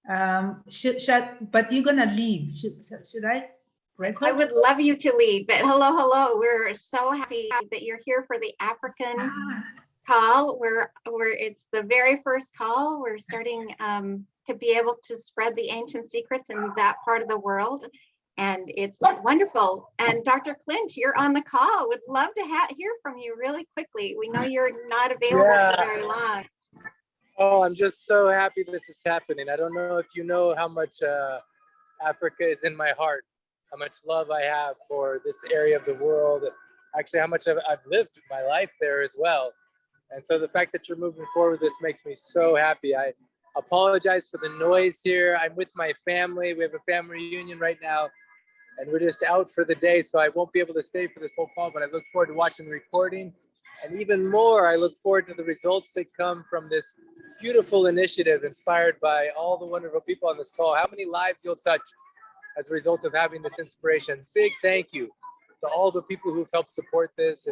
But you're gonna leave. Should I record? I would love you to lead, but hello. We're so happy that you're here for the African call. Where it's the very first call. We're starting to be able to spread the ancient secrets in that part of the world. And it's wonderful. And Dr. Clint, you're on the call. Would love to hear from you really quickly. We know you're not available for very long. Oh, I'm just so happy this is happening. I don't know if you know how much Africa is in my heart, how much love I have for this area of the world, actually how much I've lived my life there as well. And so the fact that you're moving forward with this makes me so happy. I apologize for the noise here. I'm with my family. We have a family reunion right now, and we're just out for the day, so I won't be able to stay for this whole call, but I look forward to watching the recording. And even more, I look forward to the results that come from this beautiful initiative inspired by all the wonderful people on this call. How many lives you'll touch as a result of having this inspiration. Big thank you to all the people who've helped support this,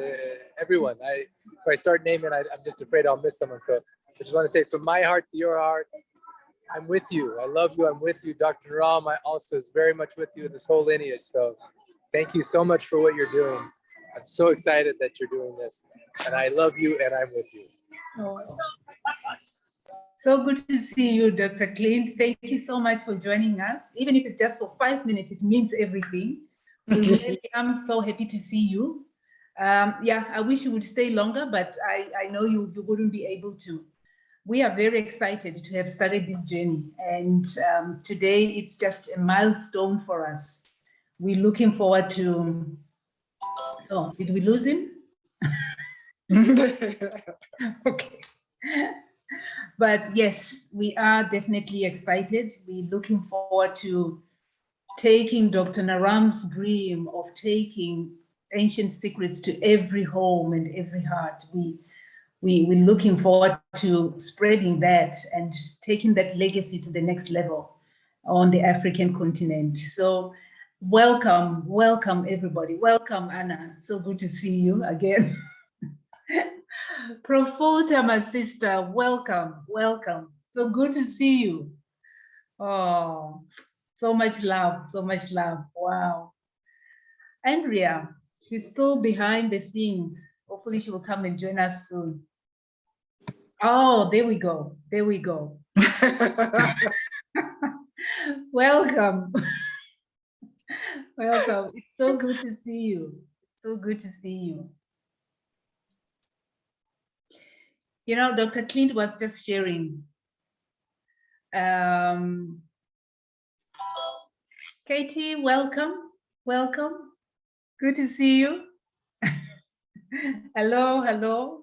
everyone. If I start naming, I'm just afraid I'll miss someone. So I just want to say from my heart to your heart, I'm with you. I love you. I'm with you. Dr. Ram also is very much with you in this whole lineage. So thank you so much for what you're doing. I'm so excited that you're doing this, and I love you, and I'm with you. Oh. So good to see you, Dr. Clint. Thank you so much for joining us. Even if it's just for 5 minutes, it means everything. I'm so happy to see you. I wish you would stay longer, but I know you wouldn't be able to. We are very excited to have started this journey, and today it's just a milestone for us. We're looking forward to. Oh, did we lose him? Okay. But yes, we are definitely excited. We're looking forward to taking Dr. Naram's dream of taking ancient secrets to every home and every heart. We're looking forward to spreading that and taking that legacy to the next level on the African continent. So welcome everybody. Welcome, Anna. So good to see you again. Profota, my sister, welcome. So good to see you. Oh, so much love. Wow. Andrea, she's still behind the scenes. Hopefully she will come and join us soon. Oh, there we go. Welcome. It's so good to see you. You know, Dr. Clint was just sharing. Katie, welcome. Good to see you. Hello.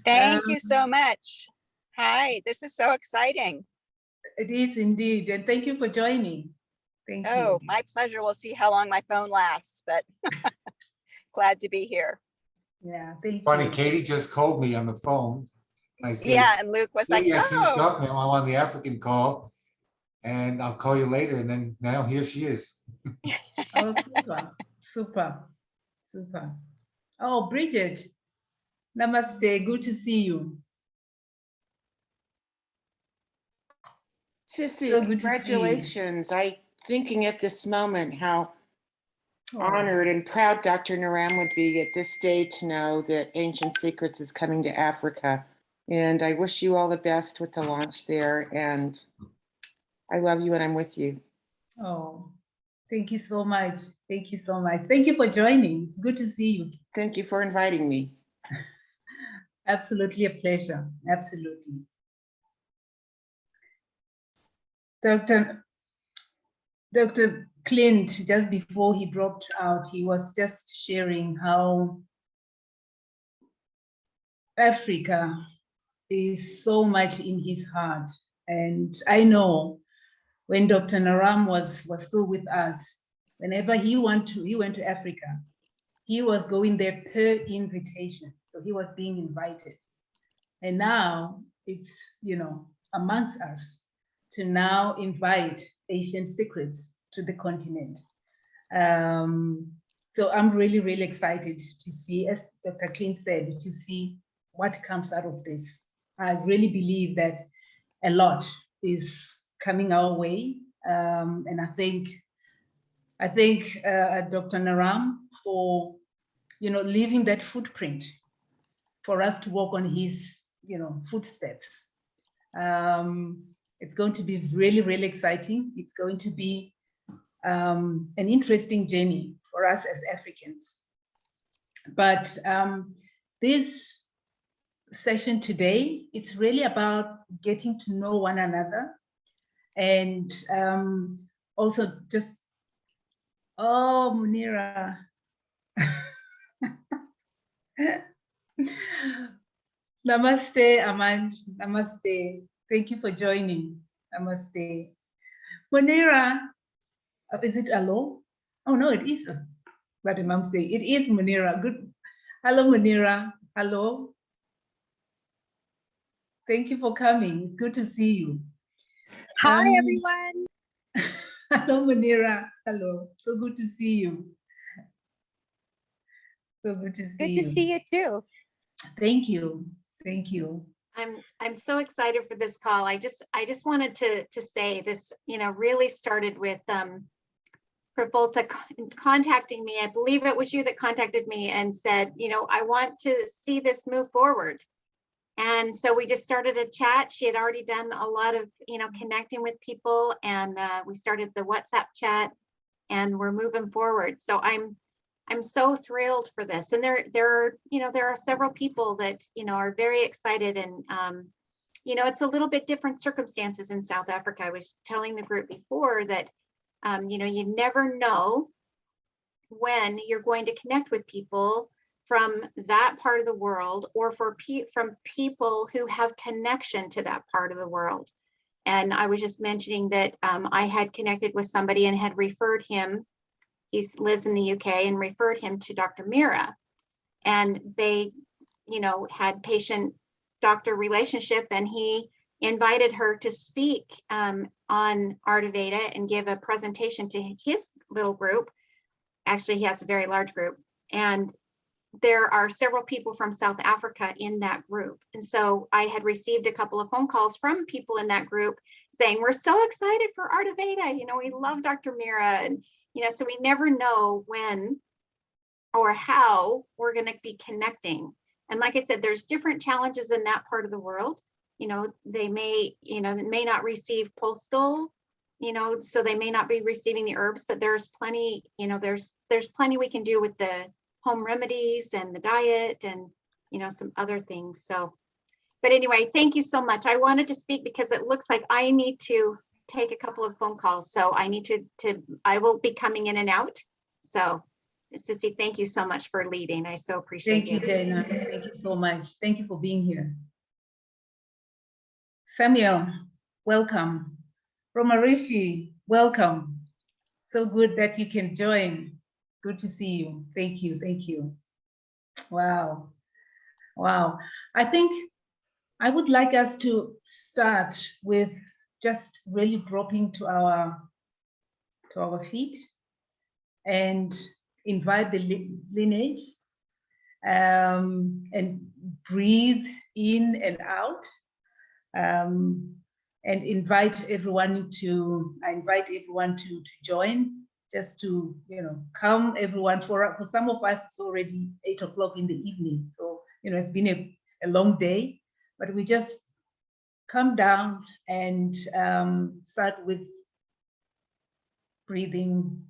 Thank you so much. Hi, this is so exciting. It is indeed, and thank you for joining. Thank you. Oh, my pleasure. We'll see how long my phone lasts, but glad to be here. Yeah, thank you. Funny, Katie just called me on the phone. I said, yeah, and Luke was like, yeah, can you oh. talk now? I'm on the African call, and I'll call you later. And then now here she is. Oh, super. Oh, Bridget, namaste. Good to see you. Sissy, So good to see you. congratulations. I'm thinking at this moment how honored and proud Dr. Naram would be at this day to know that Ancient Secrets is coming to Africa. And I wish you all the best with the launch there. And I love you and I'm with you. Oh, thank you so much. Thank you for joining. It's good to see you. Thank you for inviting me. Absolutely a pleasure. Absolutely. Dr. Clint, just before he dropped out, he was just sharing how Africa is so much in his heart. And I know when Dr. Naram was still with us, whenever he went to Africa, he was going there per invitation. So he was being invited. And now it's, amongst us to now invite Ancient Secrets to the continent. So I'm really excited to see, as Dr. Clint said, to see what comes out of this. I really believe that a lot is coming our way. And I thank Dr. Naram for, leaving that footprint for us to walk on his, footsteps. It's going to be really, really exciting. It's going to be an interesting journey for us as Africans. But this session today, it's really about getting to know one another, and also just, oh, Munira. Namaste, Aman. Namaste. Thank you for joining. Namaste. Munira, is it hello? Oh, no, it is. What did Mom say? It is Munira. Good. Hello, Munira. Hello. Thank you for coming. It's good to see you. Hi, everyone. Hello, Munira. Hello. So good to see you. So good to see you. Good to see you too. Thank you. Thank you. I'm so excited for this call. I just wanted to say this, really started with Pravolta contacting me. I believe it was you that contacted me and said, I want to see this move forward. And so we just started a chat. She had already done a lot of, connecting with people, and we started the WhatsApp chat, and we're moving forward. So I'm so thrilled for this. And there are several people that, are very excited, and, it's a little bit different circumstances in South Africa. I was telling the group before that, you never know when you're going to connect with people from that part of the world, or from people who have connection to that part of the world. And I was just mentioning that I had connected with somebody and had referred him. He lives in the UK, and referred him to Dr. Mira. And they, had patient-doctor relationship, and he invited her to speak on Ardaveda and give a presentation to his little group. Actually, he has a very large group. And there are several people from South Africa in that group. And so I had received a couple of phone calls from people in that group saying, we're so excited for Ardaveda. We love Dr. Mira. And, so we never know when or how we're going to be connecting. And like I said, there's different challenges in that part of the world. They may not receive postal, so they may not be receiving the herbs, but there's plenty, there's plenty we can do with the home remedies and the diet and, some other things. So, but anyway, thank you so much. I wanted to speak because it looks like I need to take a couple of phone calls. So I need I will be coming in and out. So Sissy, thank you so much for leading. I so appreciate it. Thank you, Dana. Thank you so much. Thank you for being here. Samuel, welcome. Romarishi, welcome. So good that you can join. Good to see you. Thank you. Thank you. Wow. Wow. I think I would like us to start with just really dropping to our feet and invite the lineage, and breathe in and out, and invite everyone to join, just to come, everyone. For some of us it's already 8 o'clock in the evening, so it's been a long day, but we just come down and start with breathing,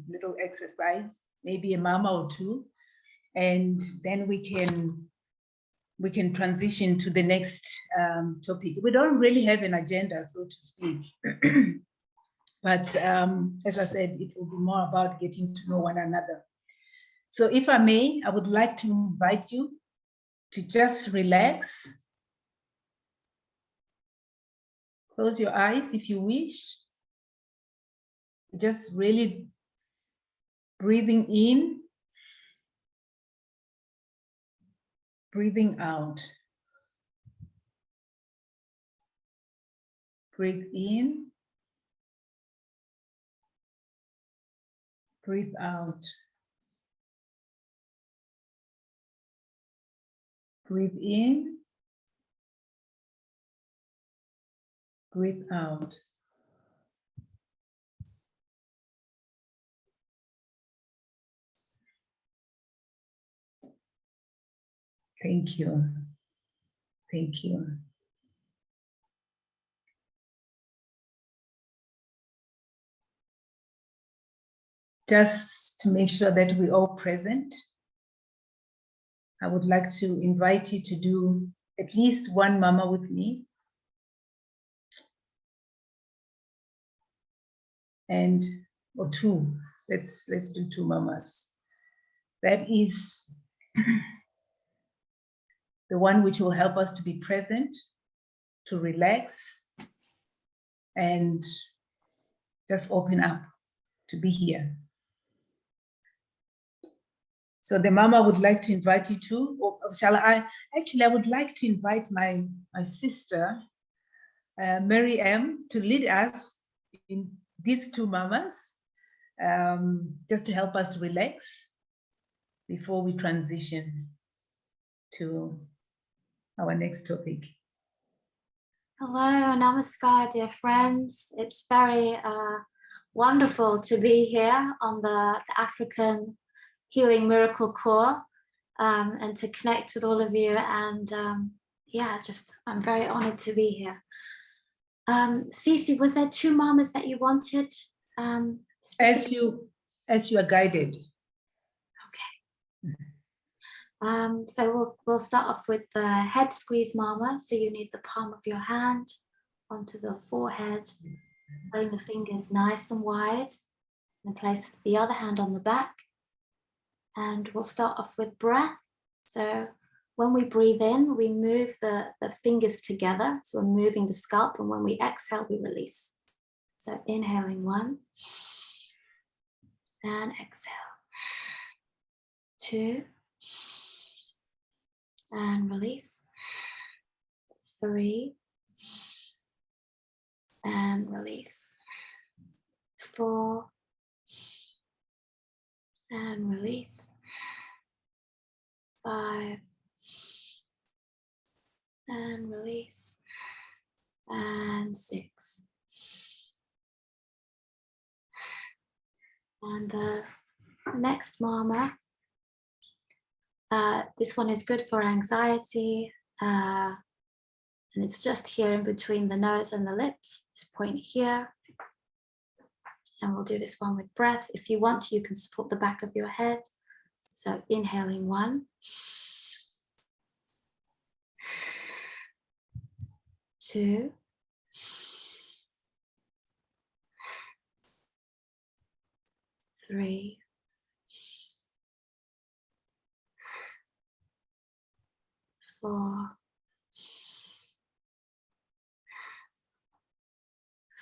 little exercise, maybe a mama or two, and then we can transition to the next topic. We don't really have an agenda, so to speak, but as I said, it will be more about getting to know one another. So if I may, I would like to invite you to just relax. Close your eyes if you wish. Just really breathing in, breathing out. Breathe in, breathe out. Breathe in, Breathe out. Thank you. Thank you. Just to make sure that we're all present, I would like to invite you to do at least one mama with me. And, or two, let's do two mamas. That is the one which will help us to be present, to relax, and just open up to be here. So the mama would like to invite you to, or shall I? Actually, I would like to invite my sister, Mary M, to lead us in these two mamas, just to help us relax before we transition to our next topic. Hello, namaskar, dear friends. It's very wonderful to be here on the African Healing Miracle Call and to connect with all of you. And yeah, I'm very honored to be here. Cece, was there two mamas that you wanted? As you are guided. Okay. So we'll start off with the head squeeze mama. So you need the palm of your hand onto the forehead, putting the fingers nice and wide, and place the other hand on the back. And we'll start off with breath. So when we breathe in, we move the fingers together. So we're moving the scalp, and when we exhale, we release. So inhaling 1, and exhale 2, and release 3, and release 4, and release 5, and release, and 6. And the next mama, this one is good for anxiety, and it's just here in between the nose and the lips, this point here. And we'll do this one with breath. If you want to, you can support the back of your head. So inhaling 1, 2, 3, 4,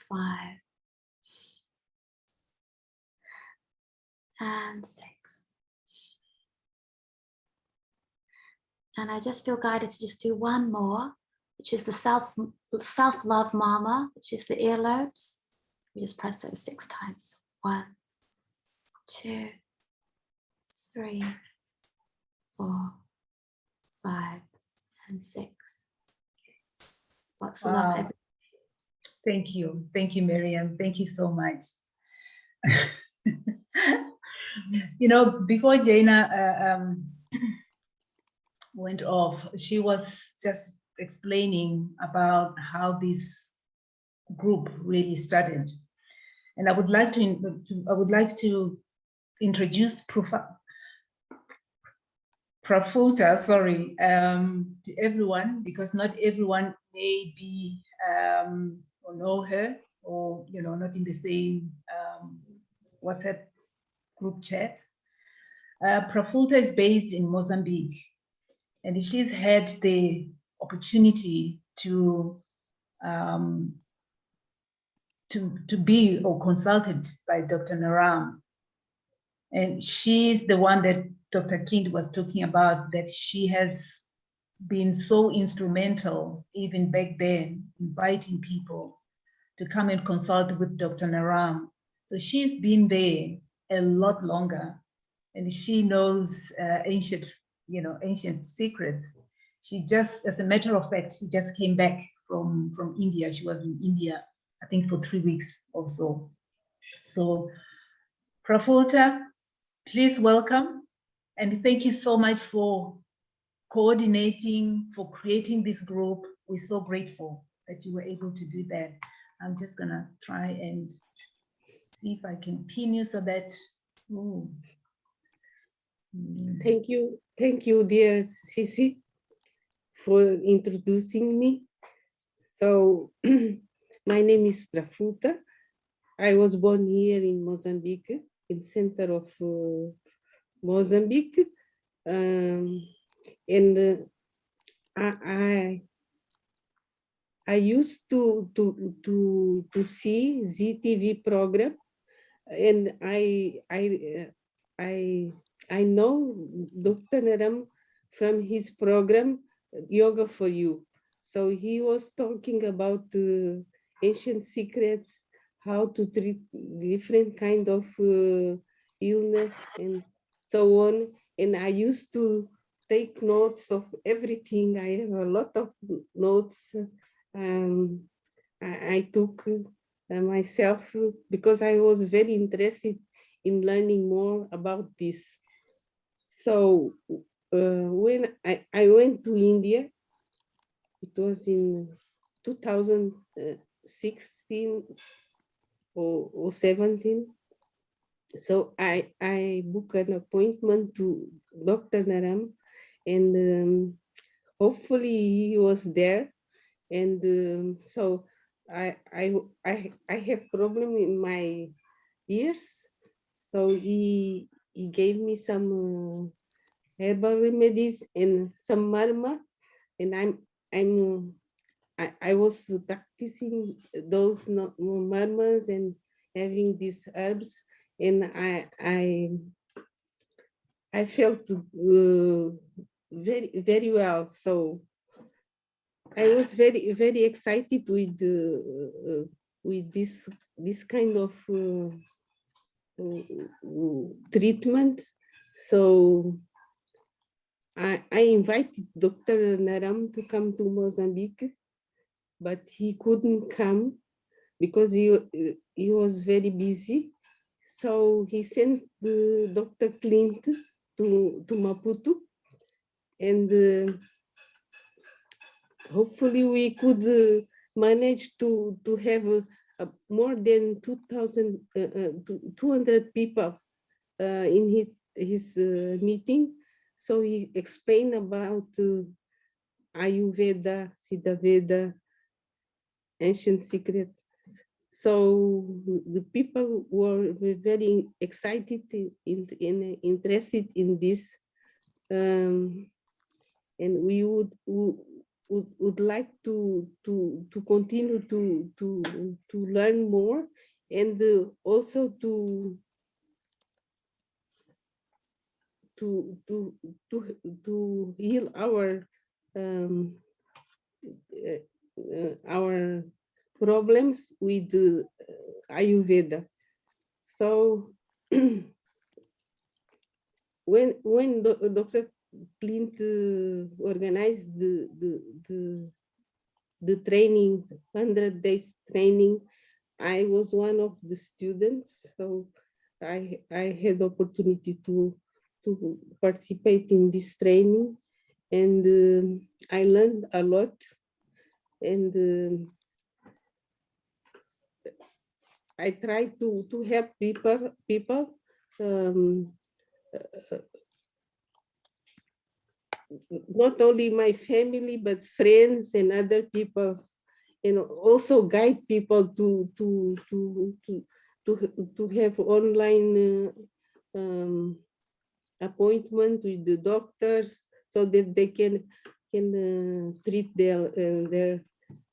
5, and 6. And I just feel guided to just do one more, which is the self-love mama, which is the earlobes. We just press those 6 times. 1, 2, 3, 4, 5, and 6. Lots of love. Thank you, Miriam. Thank you so much. You know, before Jaina went off, she was just explaining about how this group really started, and I would like to introduce Prafulta, sorry, to everyone, because not everyone may be or know her, or not in the same WhatsApp group chat. Prafulta is based in Mozambique, and she's had the opportunity to be or consulted by Dr. Naram, and she's the one that Dr. Kind was talking about, that she has been so instrumental even back then, inviting people to come and consult with Dr. Naram. So she's been there a lot longer, and she knows ancient secrets. She just, as a matter of fact, she just came back from India. She was in India, I think, for 3 weeks or so. So, Prafulta, please welcome, and thank you so much for coordinating, for creating this group. We're so grateful that you were able to do that. I'm just gonna try and see if I can pin you so that. Ooh. Thank you, dear Sisi, for introducing me. So, my name is Prafuta. I was born here in Mozambique, in center of Mozambique, and I used to see ZTV program, and I know Dr. Naram from his program Yoga for You. So he was talking about ancient secrets, how to treat different kind of illness and so on. And I used to take notes of everything. I have a lot of notes. I took myself because I was very interested in learning more about this. So when I went to India, it was in 2016 or 17. So I booked an appointment to Dr. Naram, and hopefully he was there. And so I have problem in my ears. So he gave me some herbal remedies and some marma, and I was practicing those marmas and having these herbs, and I felt very well. So I was very excited with this kind of treatment. So I invited Dr. Naram to come to Mozambique, but he couldn't come because he was very busy. So he sent Dr. Clint to Maputo, and hopefully we could manage to have more than 200 people in his meeting. So he explained about Ayurveda, Siddhaveda, ancient secret. So the people were very excited and interested in this, and we would like to continue to learn more, and also to heal our problems with Ayurveda. So when Dr. Clint organized the training, 100 days training, I was one of the students. So I had the opportunity to participate in this training, and I learned a lot. And I try to help people not only my family but friends and other people, and also guide people to have online appointment with the doctors so that they can treat their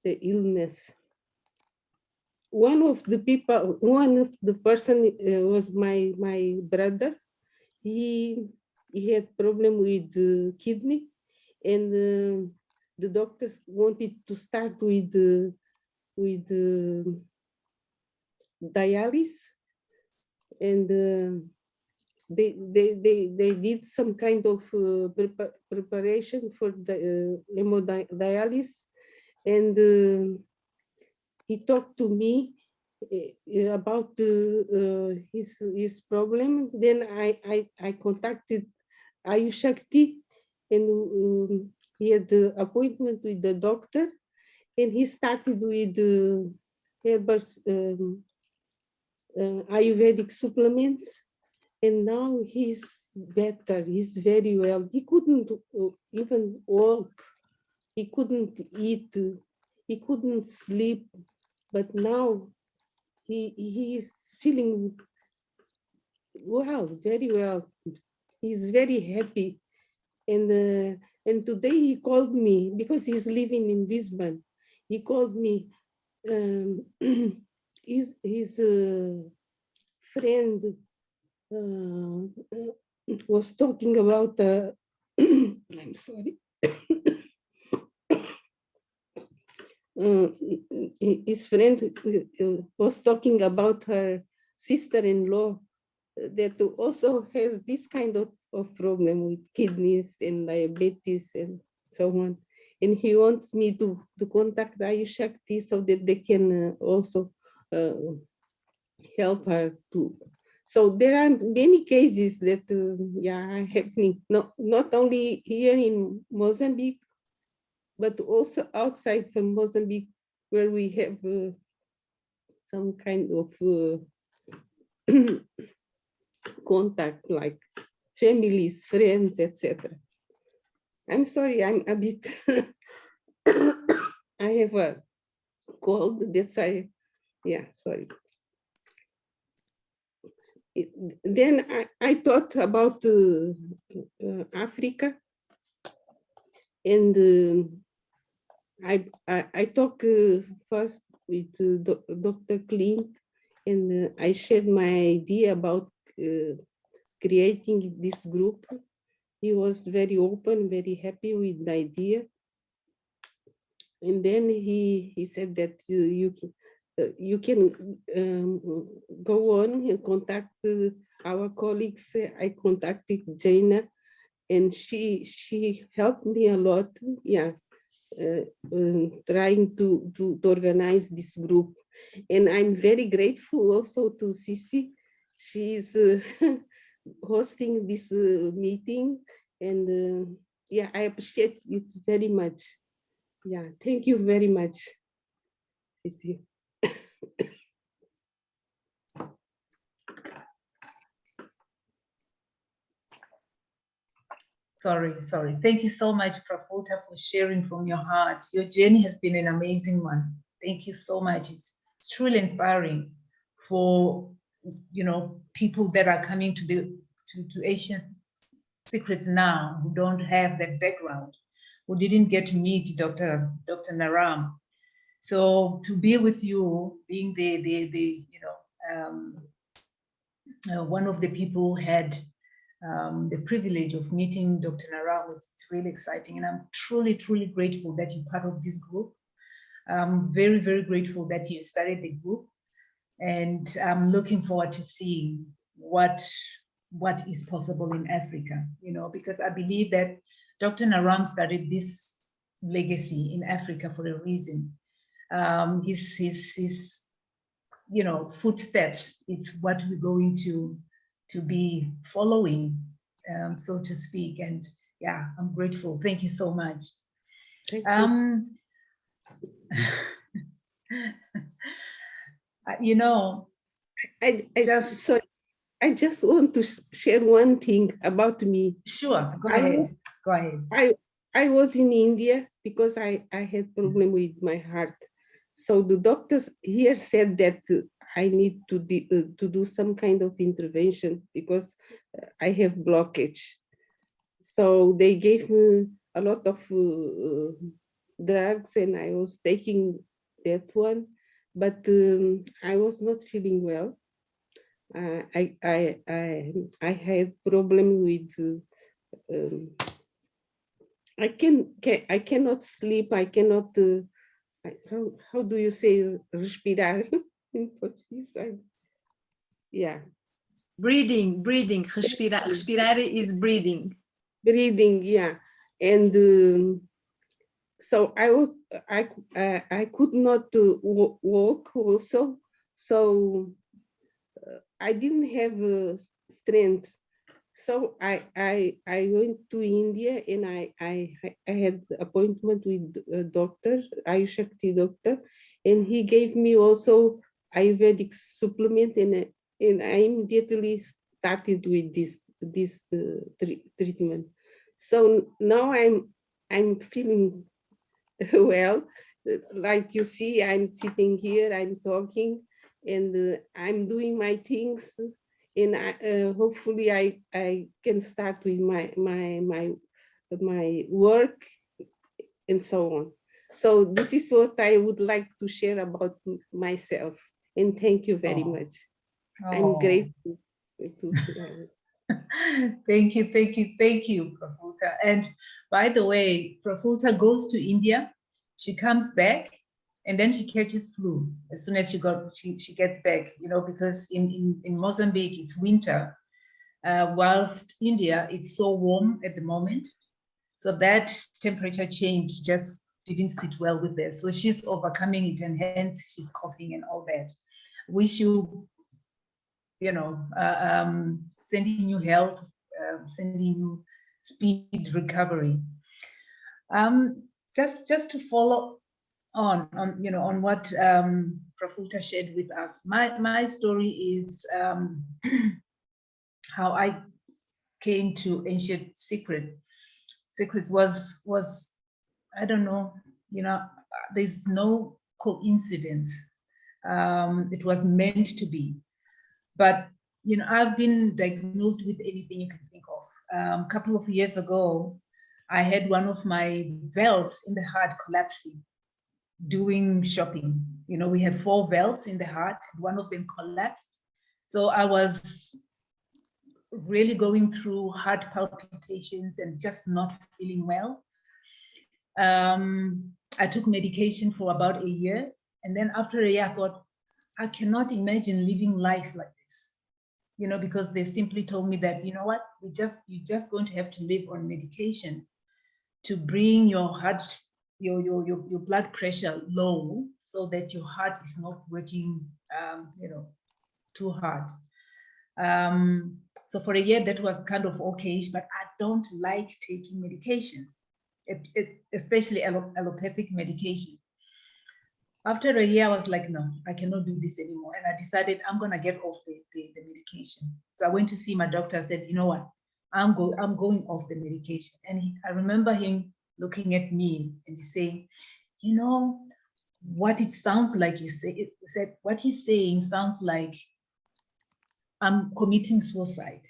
illness. One of the person was my brother. He had problem with the kidney, and the doctors wanted to start with dialysis, and they did some kind of preparation for the hemodialysis, and he talked to me about his problem. Then I contacted Ayushakti, and he had the appointment with the doctor, and he started with herbal Ayurvedic supplements, and now he's better. He's very well. He couldn't even walk. He couldn't eat. He couldn't sleep. But now he is feeling well, very well. He's very happy. And today he called me because he's living in Lisbon. He called me. His friend was talking about. I'm sorry. His friend was talking about her sister-in-law that also has this kind of problem with kidneys and diabetes and so on. And he wants me to contact Ayushakti so that they can also help her too. So there are many cases that are happening, not only here in Mozambique, but also outside from Mozambique, where we have some kind of contact, like families, friends, etc. I'm sorry, I'm a bit, I have a cold, that's sorry. Then I thought about Africa, and I talked first with Dr. Clint, and I shared my idea about creating this group. He was very open, very happy with the idea. And then he said that you can go on and contact our colleagues. I contacted Jaina, and she helped me a lot. Trying to organize this group. And I'm very grateful also to Sisi. She's hosting this meeting, and I appreciate it very much. Thank you very much, Sisi. Sorry. Thank you so much, Prafota, for sharing from your heart. Your journey has been an amazing one. Thank you so much. It's truly inspiring for people that are coming to Asian Secrets now, who don't have that background, who didn't get to meet Dr. Naram. So to be with you, being one of the people who had the privilege of meeting Dr. Naram, it's really exciting. And I'm truly, truly grateful that you're part of this group. I'm very, very grateful that you started the group. And I'm looking forward to seeing what is possible in Africa, because I believe that Dr. Naram started this legacy in Africa for a reason. His footsteps, it's what we're going to be following, so to speak. And I'm grateful. Thank you so much. Thank you. I just want to share one thing about me. Sure, go ahead. I was in India because I had problem with my heart. So the doctors here said that I need to do some kind of intervention because I have blockage. So they gave me a lot of drugs, and I was taking that one, but I was not feeling well. I had problem with I cannot sleep. I cannot. How do you say respirar in Portuguese? Breathing. Respirar is breathing. Breathing, and so I could not walk also. So I didn't have strength. So I went to India, and I had appointment with a doctor, Ayushakti doctor, and he gave me also Ayurvedic supplement, and I immediately started with this treatment. So now I'm feeling well. Like you see, I'm sitting here, I'm talking, and I'm doing my things, and hopefully I can start with my work and so on. So this is what I would like to share about myself, and thank you very Oh, much. I'm oh. grateful. Thank you, thank you, thank you, Prafulta. And by the way, Prafulta goes to India, she comes back, and then she catches flu as soon as she gets back, you know, because in Mozambique it's winter, whilst India it's so warm at the moment. So that temperature change just didn't sit well with her. So she's overcoming it, and hence she's coughing and all that. Wish you, you know, sending you health, sending you speed recovery. Just to follow on you know on what Prafulta shared with us. My story is how I came to Ancient Secrets was I don't know, you know, there's no coincidence. It was meant to be. But you know, I've been diagnosed with anything you can think of. A couple of years ago, I had one of my valves in the heart collapsing doing shopping. You know, we have 4 valves in the heart, one of them collapsed. So I was really going through heart palpitations and just not feeling well. I took medication for about a year. And then after a year, I thought, I cannot imagine living life like this, you know, because they simply told me that, you know what, you're just going to have to live on medication to bring your heart, your blood pressure low, so that your heart is not working, you know, too hard. So for a year, that was kind of okay, but I don't like taking medication, especially allopathic medication. After a year, I was like, no, I cannot do this anymore. And I decided I'm going to get off the medication. So I went to see my doctor. I said, you know what, I'm going off the medication. And I remember him looking at me and he saying, you know, what it sounds like, he said, what you're saying sounds like I'm committing suicide.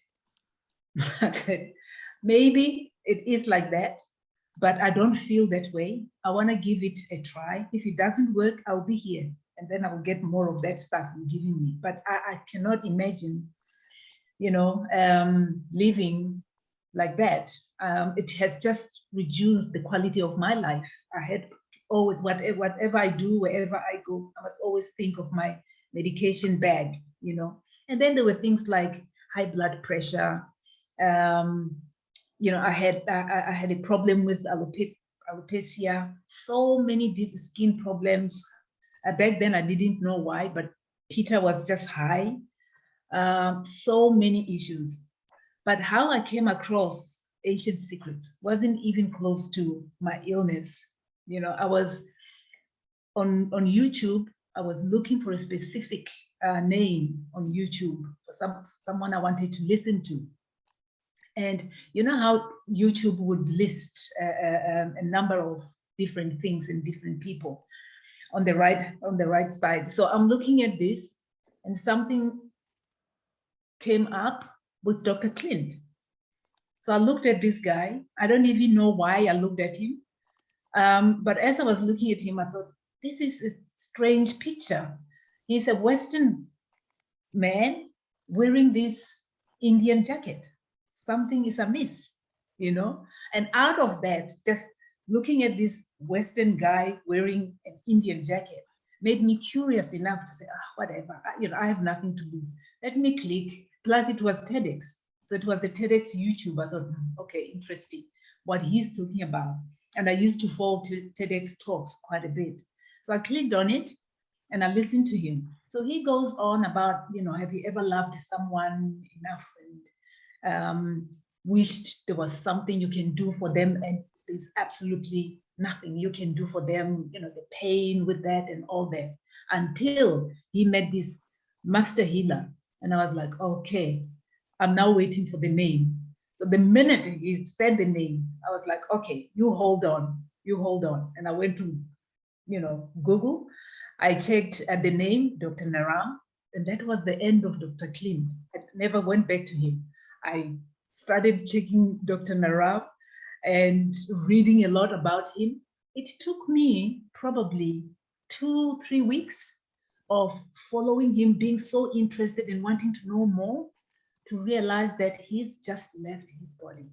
I said, maybe it is like that, but I don't feel that way. I want to give it a try. If it doesn't work, I'll be here, and then I will get more of that stuff you're giving me. But I cannot imagine, you know, living like that. It has just reduced the quality of my life. I had always, whatever I do, wherever I go, I must always think of my medication bag, you know. And then there were things like high blood pressure. You know, I had a problem with alopecia, so many deep skin problems. Back then I didn't know why, but Peter was just high. So many issues. But how I came across Ancient Secrets wasn't even close to my illness. You know, I was on YouTube. I was looking for a specific name on YouTube for someone I wanted to listen to. And you know how YouTube would list a number of different things and different people on the right side. So I'm looking at this, and something came up with Dr. Clint. So I looked at this guy. I don't even know why I looked at him. But as I was looking at him, I thought, this is a strange picture. He's a Western man wearing this Indian jacket. Something is amiss, you know? And out of that, just looking at this Western guy wearing an Indian jacket made me curious enough to say, whatever, you know, I have nothing to lose. Let me click. Plus it was TEDx. So it was the TEDx YouTube. I thought, okay, interesting what he's talking about. And I used to follow TEDx talks quite a bit. So I clicked on it and I listened to him. So he goes on about, have you ever loved someone enough and wished there was something you can do for them, and there's absolutely nothing you can do for them, the pain with that and all that, until he met this master healer. And I was like, okay, I'm now waiting for the name. So the minute he said the name, I was like, okay, you hold on. And I went to, Google. I checked at the name, Dr. Naram, and that was the end of Dr. Clint. I never went back to him. I started checking Dr. Naram and reading a lot about him. It took me probably 2-3 weeks of following him, being so interested in wanting to know more, to realize that he's just left his body.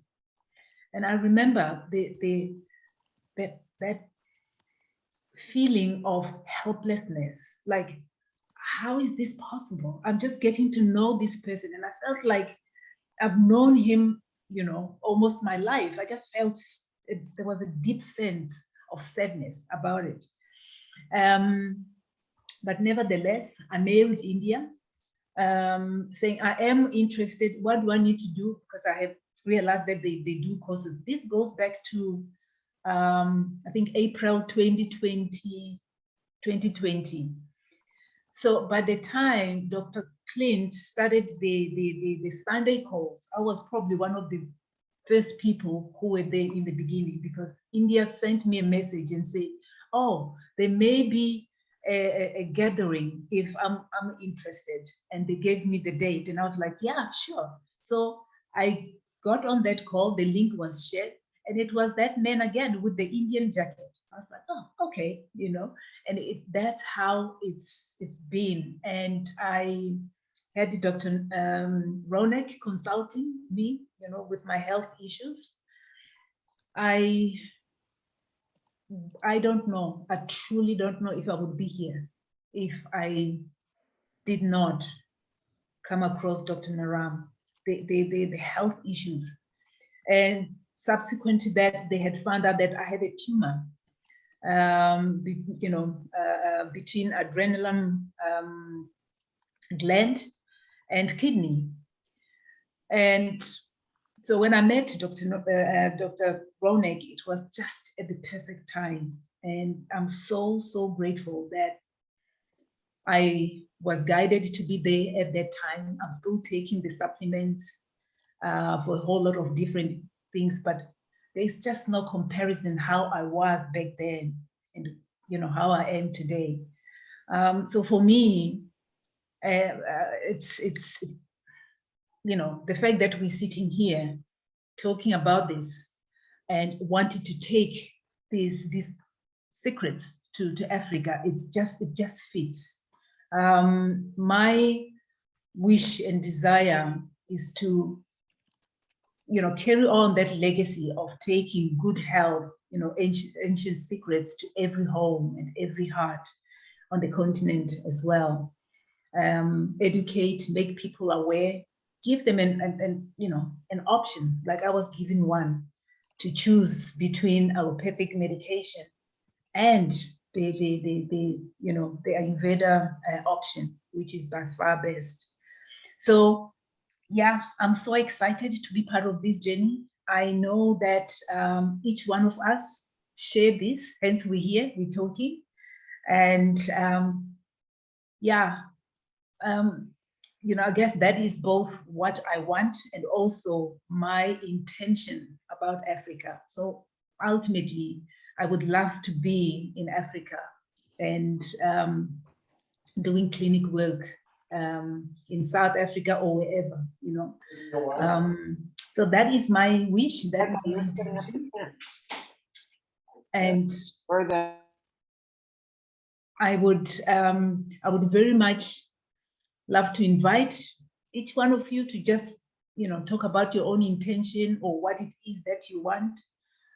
And I remember that feeling of helplessness, like, how is this possible? I'm just getting to know this person, and I felt like I've known him, almost my life. I just felt there was a deep sense of sadness about it. But nevertheless, I mailed India, saying, I am interested. What do I need to do? Because I have realized that they do courses. This goes back to, I think, April 2020. So by the time Dr. Clint started the Sunday calls, I was probably one of the first people who were there in the beginning, because India sent me a message and said, oh, there may be a gathering if I'm interested. And they gave me the date, and I was like, yeah, sure. So I got on that call, the link was shared, and it was that man again with the Indian jacket. I was like, oh, okay, and that's how it's been. And I had Dr. Ronek consulting me, with my health issues. I don't know. I truly don't know if I would be here if I did not come across Dr. Naram, the health issues. And subsequent to that, they had found out that I had a tumor, between adrenal gland and kidney. And so when I met Dr. Ronek, it was just at the perfect time. And I'm so, so grateful that I was guided to be there at that time. I'm still taking the supplements for a whole lot of different things, but there's just no comparison how I was back then and how I am today. So for me, it's the fact that we're sitting here talking about this and wanted to take these secrets to Africa, it just fits. My wish and desire is to carry on that legacy of taking good health, ancient secrets to every home and every heart on the continent as well. Educate, make people aware, give them an option, like I was given one, to choose between allopathic medication and the Ayurveda option, which is by far best. So yeah, I'm so excited to be part of this journey. I know that each one of us share this, hence we're here, we're talking. And I guess that is both what I want and also my intention about Africa. So ultimately, I would love to be in Africa and doing clinic work in South Africa or wherever, so that is my wish, that is my intention. And I would very much love to invite each one of you to just, talk about your own intention or what it is that you want.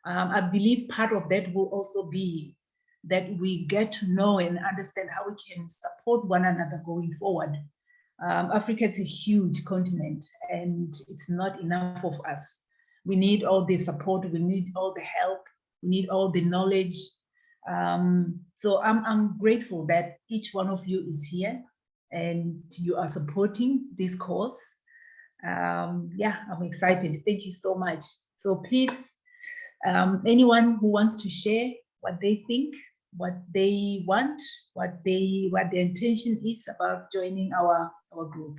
I believe part of that will also be that we get to know and understand how we can support one another going forward. Africa is a huge continent and it's not enough of us. We need all the support, we need all the help, We need all the knowledge. So I'm grateful that each one of you is here and you are supporting this cause. Yeah, I'm excited. Thank you so much. So please, anyone who wants to share what they think, what they want, what their intention is about joining our group.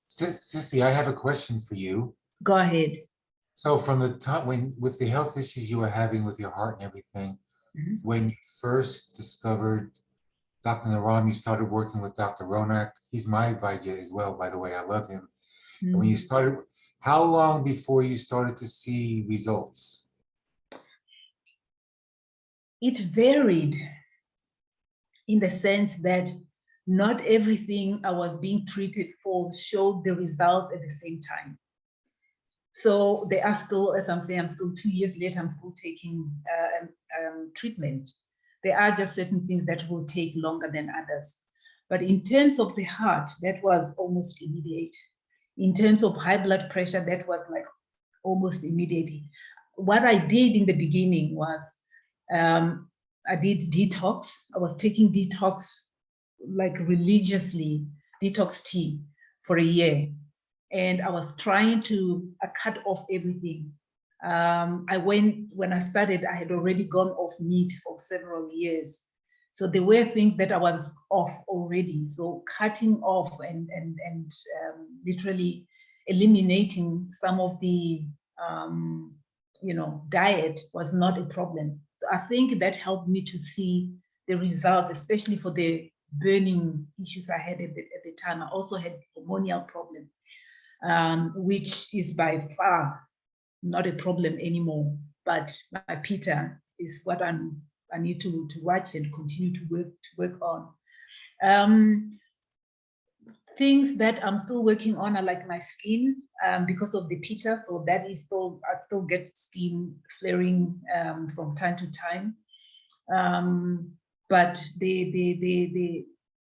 Sissy, I have a question for you. Go ahead. So from the time with the health issues you were having with your heart and everything, when you first discovered Dr. Naram, you started working with Dr. Ronak. He's my Vaidya as well, by the way. I love him. And when you started, how long before you started to see results? It varied in the sense that not everything I was being treated for showed the result at the same time. So they are still, as I'm saying, I'm still 2 years later, I'm still taking treatment. There are just certain things that will take longer than others. But in terms of the heart, that was almost immediate. In terms of high blood pressure, that was like almost immediately. What I did in the beginning was I did detox. I was taking detox like religiously, detox tea for a year. And I was trying to cut off everything. When I started, I had already gone off meat for several years. So there were things that I was off already. So cutting off and literally eliminating some of the diet was not a problem. So I think that helped me to see the results, especially for the burning issues I had at the time. I also had hormonal problem, which is by far not a problem anymore. But my Peter is what I need to watch and continue to work on. Things that I'm still working on are like my skin, because of the Peter. So that is still, I still get skin flaring from time to time. But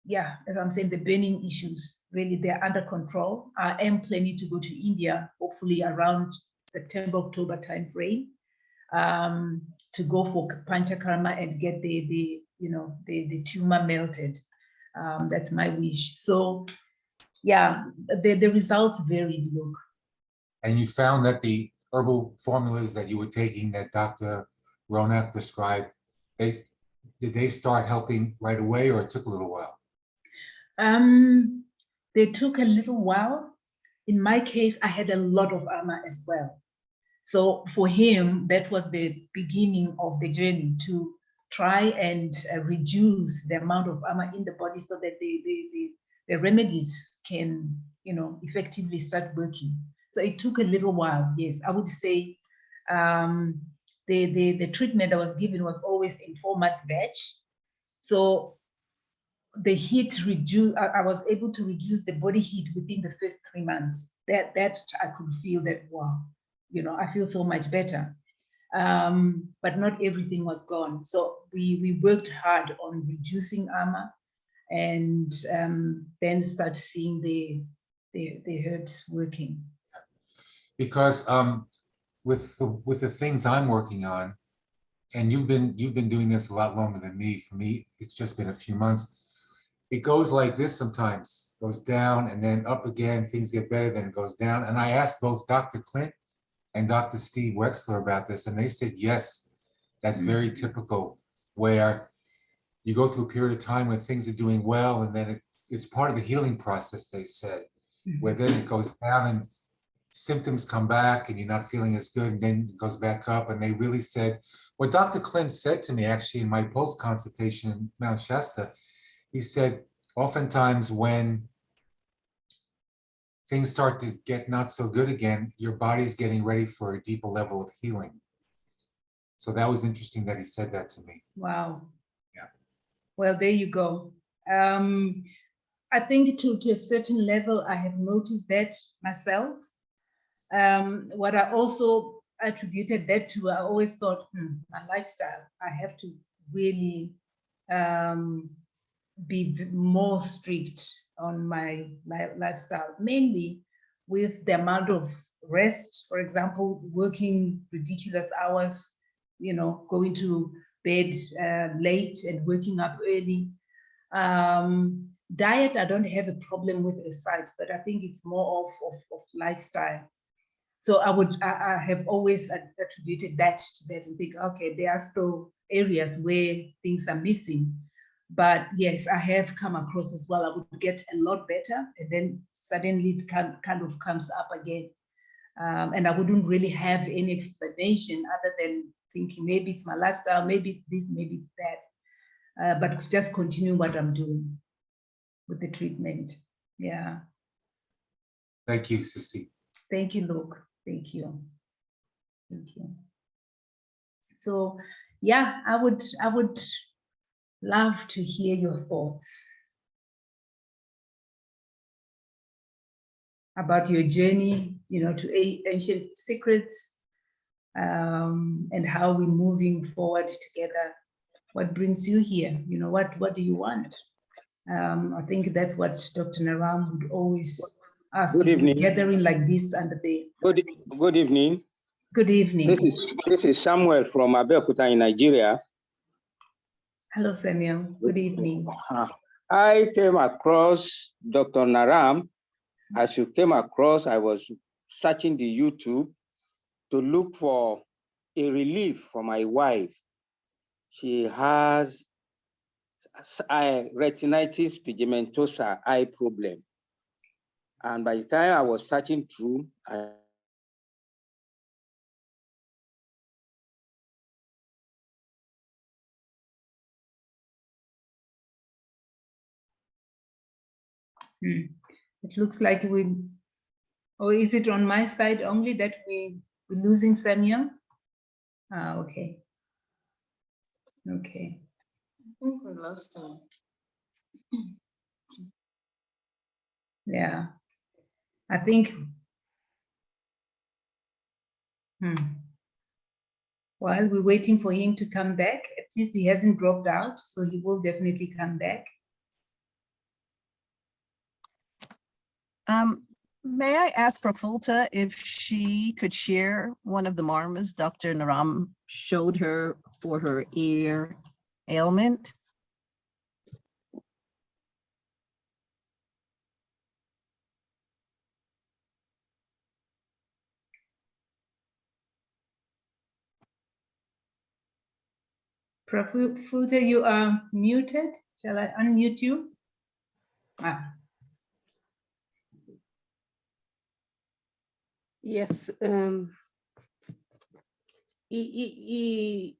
yeah, as I'm saying, the burning issues, really, they're under control. I am planning to go to India, hopefully around September, October timeframe, to go for panchakarma and get the tumor melted. That's my wish. So yeah, the results varied, look. And you found that the herbal formulas that you were taking that Dr. Ronak prescribed, did they start helping right away, or it took a little while? They took a little while. In my case, I had a lot of ama as well. So for him, that was the beginning of the journey to try and reduce the amount of ama in the body so that the remedies can, effectively start working. So it took a little while, yes. I would say the treatment I was given was always in 4 months batch. So the heat reduced, I was able to reduce the body heat within the first 3 months. That I could feel that, wow, I feel so much better. But not everything was gone. So we worked hard on reducing ama and then start seeing the herbs working. Because with the things I'm working on, and you've been doing this a lot longer than me. For me, it's just been a few months. It goes like this sometimes, goes down and then up again, things get better, then it goes down. And I asked both Dr. Clint and Dr. Steve Wexler about this, and they said, yes, that's very typical, where you go through a period of time when things are doing well, and then it's part of the healing process, they said, where then it goes down and symptoms come back and you're not feeling as good, and then it goes back up. And they really said, what Dr. Clint said to me actually in my post consultation in Mount Shasta, he said, oftentimes when things start to get not so good again, your body's getting ready for a deeper level of healing. So that was interesting that he said that to me. Wow. Yeah. Well, there you go. I think to a certain level, I have noticed that myself. What I also attributed that to, I always thought, my lifestyle, I have to really be more strict on my lifestyle, mainly with the amount of rest, for example, working ridiculous hours, going to bed late and waking up early. Diet, I don't have a problem with as such, but I think it's more of lifestyle. So I have always attributed that to that and think, okay, there are still areas where things are missing. But yes, I have come across as well. I would get a lot better, and then suddenly it kind of comes up again. And I wouldn't really have any explanation other than thinking maybe it's my lifestyle, maybe it's this, maybe it's that. But just continue what I'm doing with the treatment. Yeah. Thank you, Sissy. Thank you, Luke. Thank you. Thank you. So yeah, I would love to hear your thoughts about your journey, to Ancient Secrets, and how we're moving forward together. What brings you here? What do you want? I think that's what Dr. Naram would always ask. Good evening. Gathering like this under the. Good evening. Good evening. This is Samuel from Abeokuta in Nigeria. Hello, Samuel. Good evening. I came across Dr. Naram. As you came across, I was searching the YouTube to look for a relief for my wife. She has retinitis pigmentosa eye problem. And by the time I was searching through, It looks like or is it on my side only that we're losing Samuel? Okay. Okay. I think we lost him. Yeah. I think. While we're waiting for him to come back, at least he hasn't dropped out, so he will definitely come back. May I ask Prafulta if she could share one of the marmas Dr. Naram showed her for her ear ailment? Prafulta, you are muted. Shall I unmute you? Yes. He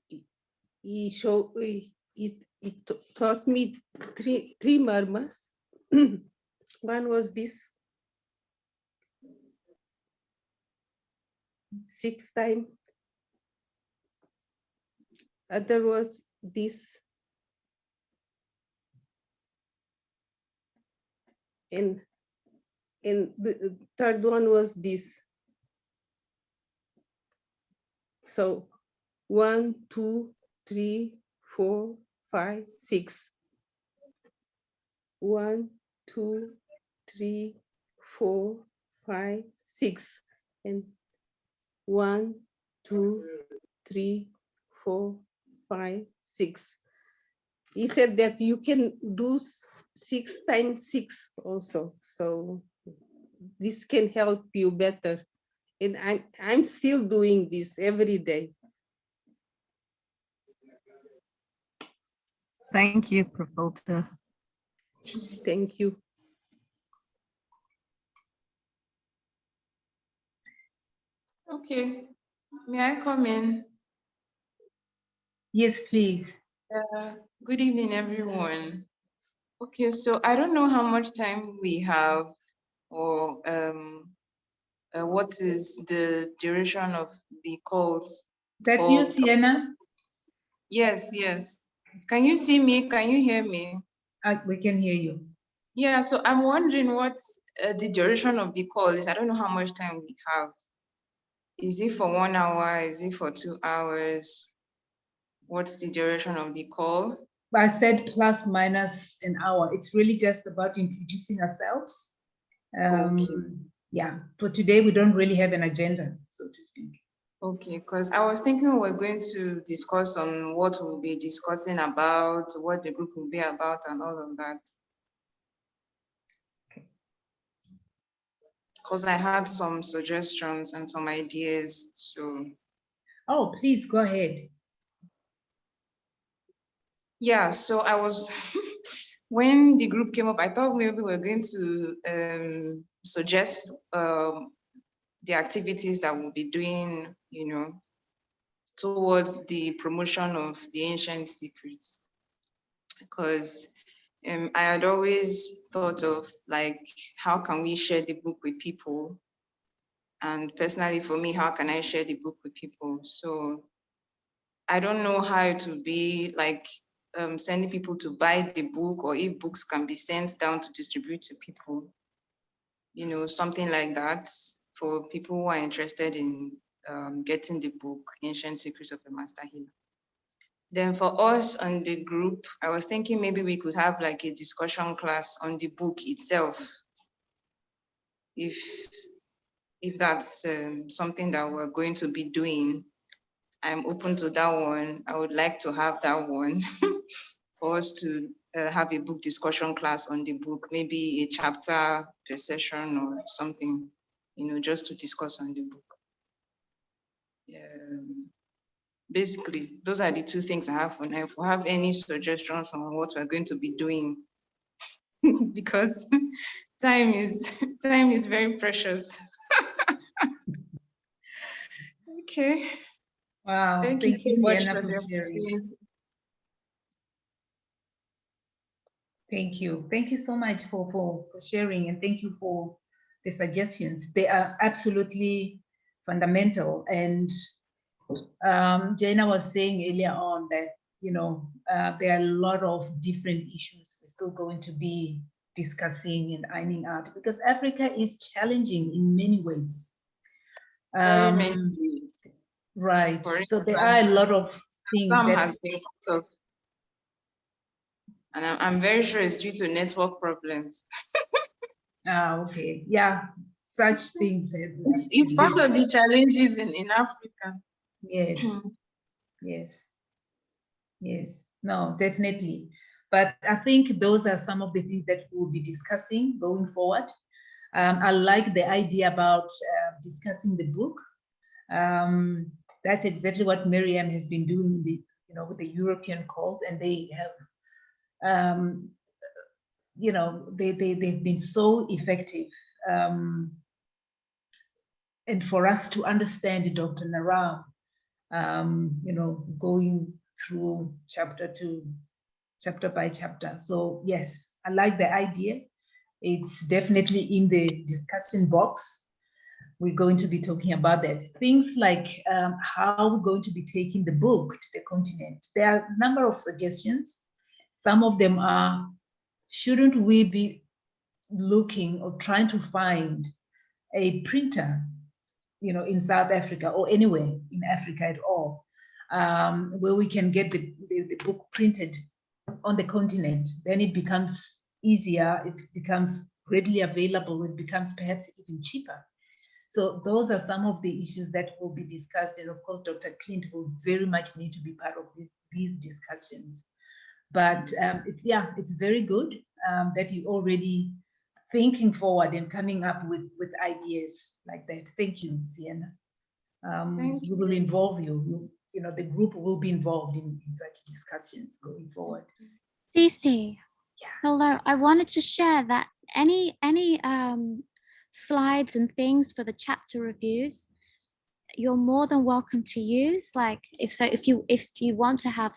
taught me three marmas. One was this 6 times. Other was this. And the third one was this. So 1, 2, 3, 4, 5, 6. 1, 2, 3, 4, 5, 6. And 1, 2, 3, 4, 5, 6. He said that you can do 6 times 6 also. So this can help you better. And I'm still doing this every day. Thank you, Prafulta. Thank you. Okay, may I come in? Yes, please. Good evening, everyone. Okay, so I don't know how much time we have, or what is the duration of the calls. That's you, Sienna? Yes, yes. Can you see me? Can you hear me? We can hear you. Yeah, so I'm wondering what the duration of the call is. I don't know how much time we have. Is it for 1 hour? Is it for 2 hours? What's the duration of the call? I said plus minus an hour. It's really just about introducing ourselves. Okay. Yeah, for today, we don't really have an agenda, so to speak. Okay, because I was thinking we're going to discuss on what we'll be discussing about, what the group will be about, and all of that. Because I had some suggestions and some ideas, so. Oh, please go ahead. Yeah, so I was, when the group came up, I thought maybe we were going to suggest the activities that we'll be doing, you know, towards the promotion of the ancient secrets. Because I had always thought of like, how can we share the book with people? And personally for me, how can I share the book with people? So I don't know how it will be like sending people to buy the book, or if books can be sent down to distribute to people, you know, something like that for people who are interested in getting the book, Ancient Secrets of a Master Healer. Then for us on the group, I was thinking maybe we could have like a discussion class on the book itself. If that's something that we're going to be doing, I'm open to that one. I would like to have that one for us to have a book discussion class on the book, maybe a chapter per session or something, you know, just to discuss on the book. Basically, those are the two things I have for now. If we have any suggestions on what we're going to be doing, because time is very precious. Okay. Wow. Thank you so much Sienna, for for the sharing. opportunity. Thank you. Thank you so much for sharing, and thank you for the suggestions. They are absolutely fundamental. And Jaina was saying earlier on that, you know, there are a lot of different issues we're still going to be discussing and ironing out, because Africa is challenging in many ways. Very many ways. Right. For So there instance, are a lot of things some that has been cut off. And I'm very sure it's due to network problems. Okay. Yeah. Such things have It's part of the challenges in Africa. Yes. Yes. Yes. No, definitely. But I think those are some of the things that we'll be discussing going forward. I like the idea about discussing the book. That's exactly what Miriam has been doing with the European calls, and they have, they've been so effective. And for us to understand Dr. Naram, going through chapter by chapter. So yes, I like the idea. It's definitely in the discussion box. We're going to be talking about that. Things like how we're going to be taking the book to the continent. There are a number of suggestions. Some of them are, shouldn't we be looking or trying to find a printer, in South Africa or anywhere in Africa at all, where we can get the book printed on the continent? Then it becomes easier, it becomes readily available, it becomes perhaps even cheaper. So those are some of the issues that will be discussed. And of course, Dr. Clint will very much need to be part of these discussions. But it's very good that you're already thinking forward and coming up with ideas like that. Thank you, Sienna. We will involve you. The group will be involved in such discussions going forward. Cece, hello. I wanted to share that any slides and things for the chapter reviews, you're more than welcome to use. Like if you want to have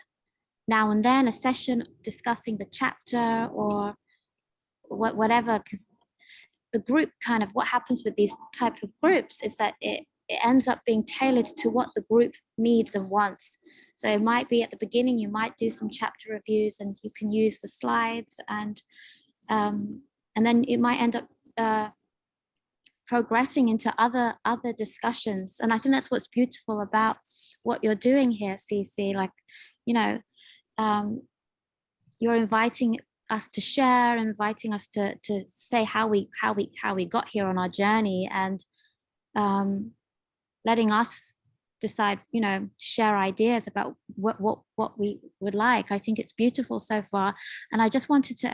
now and then a session discussing the chapter or whatever, because the group kind of, what happens with these type of groups is that it ends up being tailored to what the group needs and wants. So it might be at the beginning, you might do some chapter reviews and you can use the slides, and then it might end up progressing into other discussions. And I think that's what's beautiful about what you're doing here, Cece. Like, you're inviting us to share, inviting us to say how we got here on our journey, and letting us decide, you know, share ideas about what we would like. I think it's beautiful so far. And I just wanted to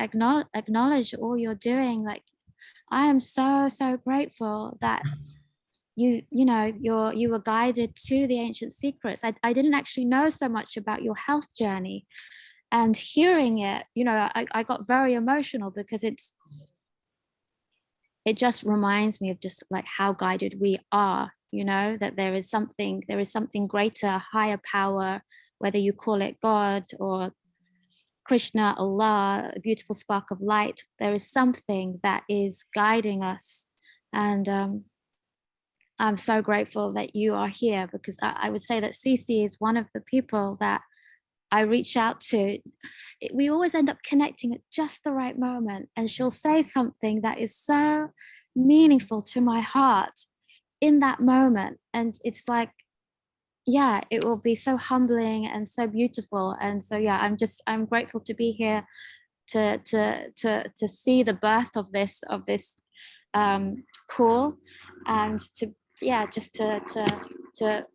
acknowledge all you're doing. Like, I am so grateful that you know, you were guided to the ancient secrets. I didn't actually know so much about your health journey, and hearing it, you know, I got very emotional because it just reminds me of just like how guided we are, you know, that there is something greater, higher power, whether you call it God or Krishna, Allah, a beautiful spark of light. There is something that is guiding us. And I'm so grateful that you are here, because I would say that Cece is one of the people that I reach out to. We always end up connecting at just the right moment, and she'll say something that is so meaningful to my heart in that moment. And it's like, yeah, it will be so humbling and so beautiful. And so, yeah, I'm grateful to be here to see the birth of this call, and to, yeah, just to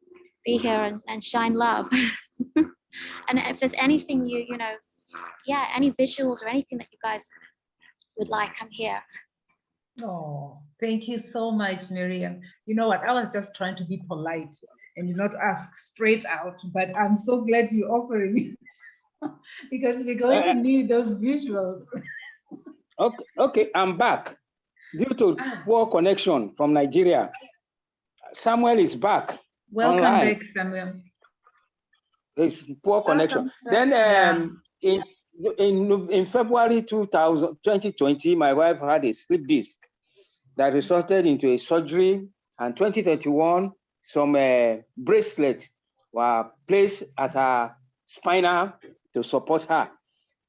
be here and shine love. And if there's anything you know, yeah, any visuals or anything that you guys would like, I'm here. Oh, thank you so much, Miriam. You know what? I was just trying to be polite and not ask straight out, but I'm so glad you're offering because we're going to need those visuals. Okay, I'm back. Due to poor connection from Nigeria, Samuel is back. Welcome online. back, Samuel. It's poor connection. Then in February 2020, my wife had a slip disc that resulted into a surgery, and 2021, some bracelets were placed at her spinal to support her,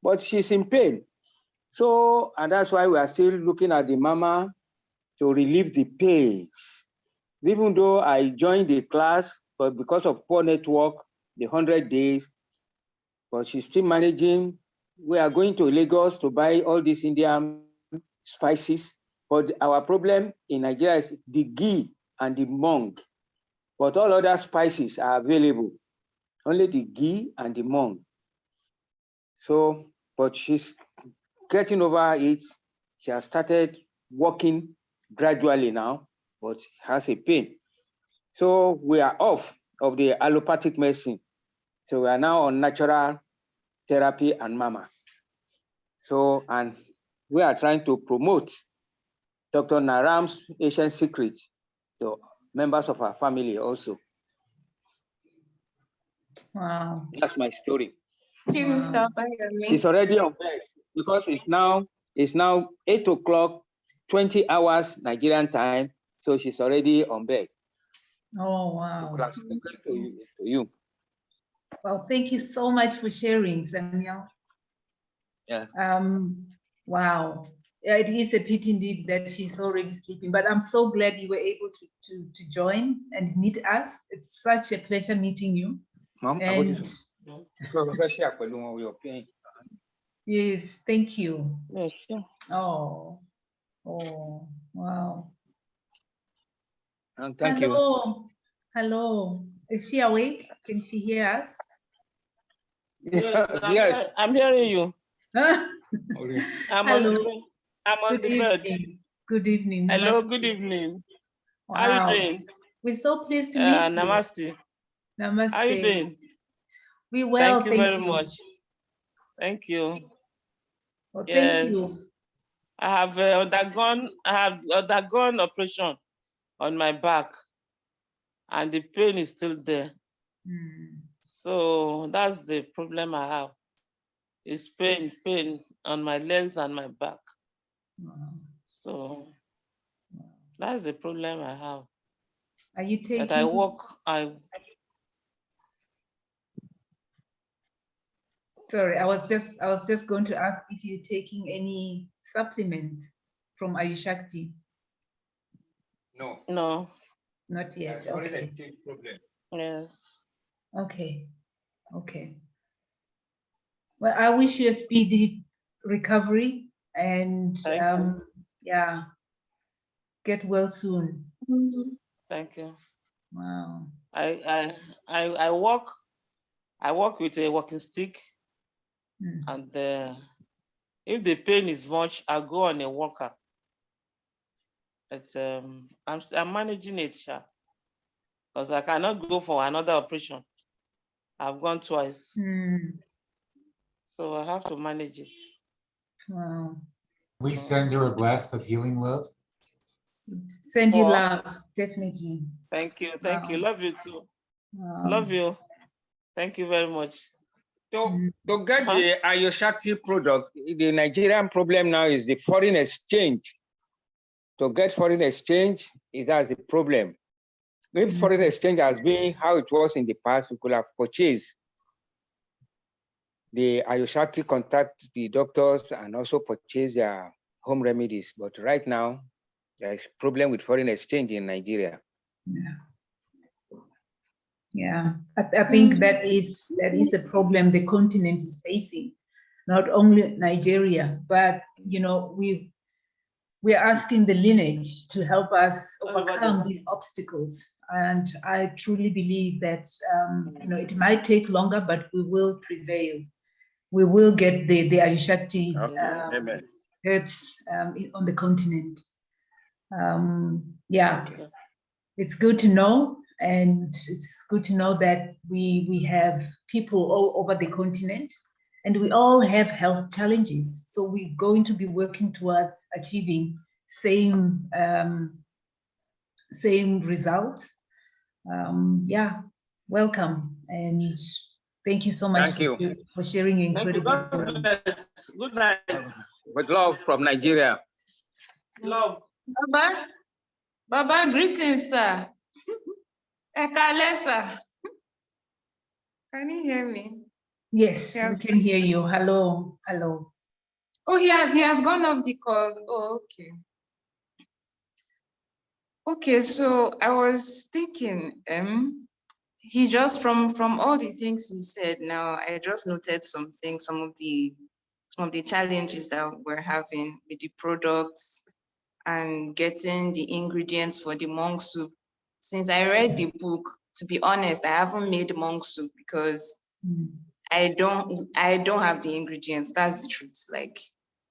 but she's in pain. So, and that's why we are still looking at the mama to relieve the pains. Even though I joined the class, but because of poor network, the 100 days, but she's still managing. We are going to Lagos to buy all these Indian spices, but our problem in Nigeria is the ghee and the mung, but all other spices are available, only the ghee and the mung. So, but she's getting over it. She has started walking gradually now, but has a pain. So we are off of the allopathic medicine. So we are now on natural therapy and mama. So, and we are trying to promote Dr. Naram's Asian Secret to members of our family also. Wow. That's my story. Thank you, Mr. Abayomi. She's already on bed because it's now 8 o'clock, 20 hours Nigerian time. So she's already on bed. Oh, wow. To you. Well, thank you so much for sharing, Samuel. Yeah. Wow. Yeah, it is a pity indeed that she's already sleeping, but I'm so glad you were able to join and meet us. It's such a pleasure meeting you. Mom, and yes, thank you. Yes, sure. Oh, wow. Thank you. Hello. Is she awake? Can she hear us? Yes. I'm hearing you. Hello. I'm on the bed. Good evening. Hello, Namaste. good evening. Wow. How are you doing? We're so pleased to meet you. Namaste. Namaste. How are you doing? We well, thank you very much. Thank you. Well, yes. Thank you. I have undergone operation on my back, and the pain is still there. So that's the problem I have. It's pain on my legs and my back. So that's the problem I have. Are you taking? That I walk. Sorry, I was just going to ask if you're taking any supplements from Ayushakti. No. No. Not yet. Okay. Yes. Okay. Well, I wish you a speedy recovery and yeah, get well soon. Thank you. Wow. I walk with a walking stick, and if the pain is much, I go on a walker. It's I'm managing it, because I cannot go for another operation. I've gone twice, so I have to manage it. Wow. We send her a blast of healing love. Send you love, definitely. Thank you. Wow. Love you too. Wow. Love you. Thank you very much. To get the Ayoshakti product, the Nigerian problem now is the foreign exchange. To get foreign exchange, that's the problem. If foreign exchange has been how it was in the past, we could have purchased the Ayoshakti, contact the doctors and also purchase their home remedies. But right now, there is problem with foreign exchange in Nigeria. Yeah, I think that is a problem the continent is facing, not only Nigeria, but you know, we're asking the lineage to help us overcome these obstacles, and I truly believe that you know, it might take longer, but we will prevail. We will get the Ayushakti herbs on the continent. Yeah, it's good to know. And it's good to know that we have people all over the continent, and we all have health challenges. So we're going to be working towards achieving same results. Yeah, welcome, and thank you so much for sharing your incredible story. Good night. With love from Nigeria. Love. Baba, greetings, sir. Ekalesa. Can you hear me? Yes, we can hear you. Hello, hello. Oh, he has gone off the call. Oh, okay. Okay, so I was thinking, he just from all the things he said now, I just noted some things, some of the challenges that we're having with the products and getting the ingredients for the monk soup. Since I read the book, to be honest, I haven't made monk soup because I don't have the ingredients. That's the truth. Like,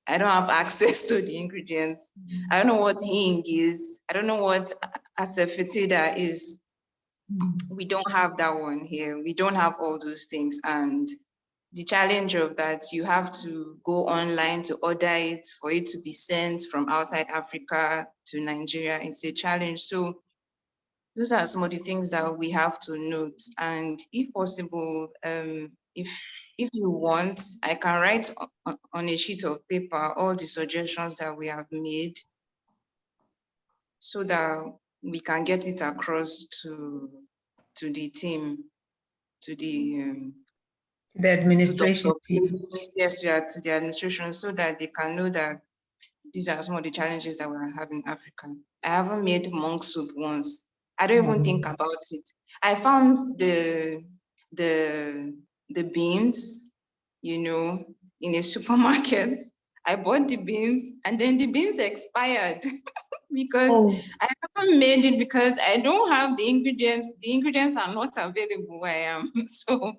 I don't have access to the ingredients. I don't know what hing is. I don't know what asafoetida is. We don't have that one here. We don't have all those things. And the challenge of that, you have to go online to order it for it to be sent from outside Africa to Nigeria. It's a challenge. So those are some of the things that we have to note. And if possible, if you want, I can write on a sheet of paper all the suggestions that we have made so that we can get it across to the team, to the administration team. Yes, to the administration, so that they can know that these are some of the challenges that we're having in Africa. I haven't made monk soup once. I don't even think about it. I found the beans, you know, in a supermarket. I bought the beans and then the beans expired because I haven't made it because I don't have the ingredients. The ingredients are not available where I am. So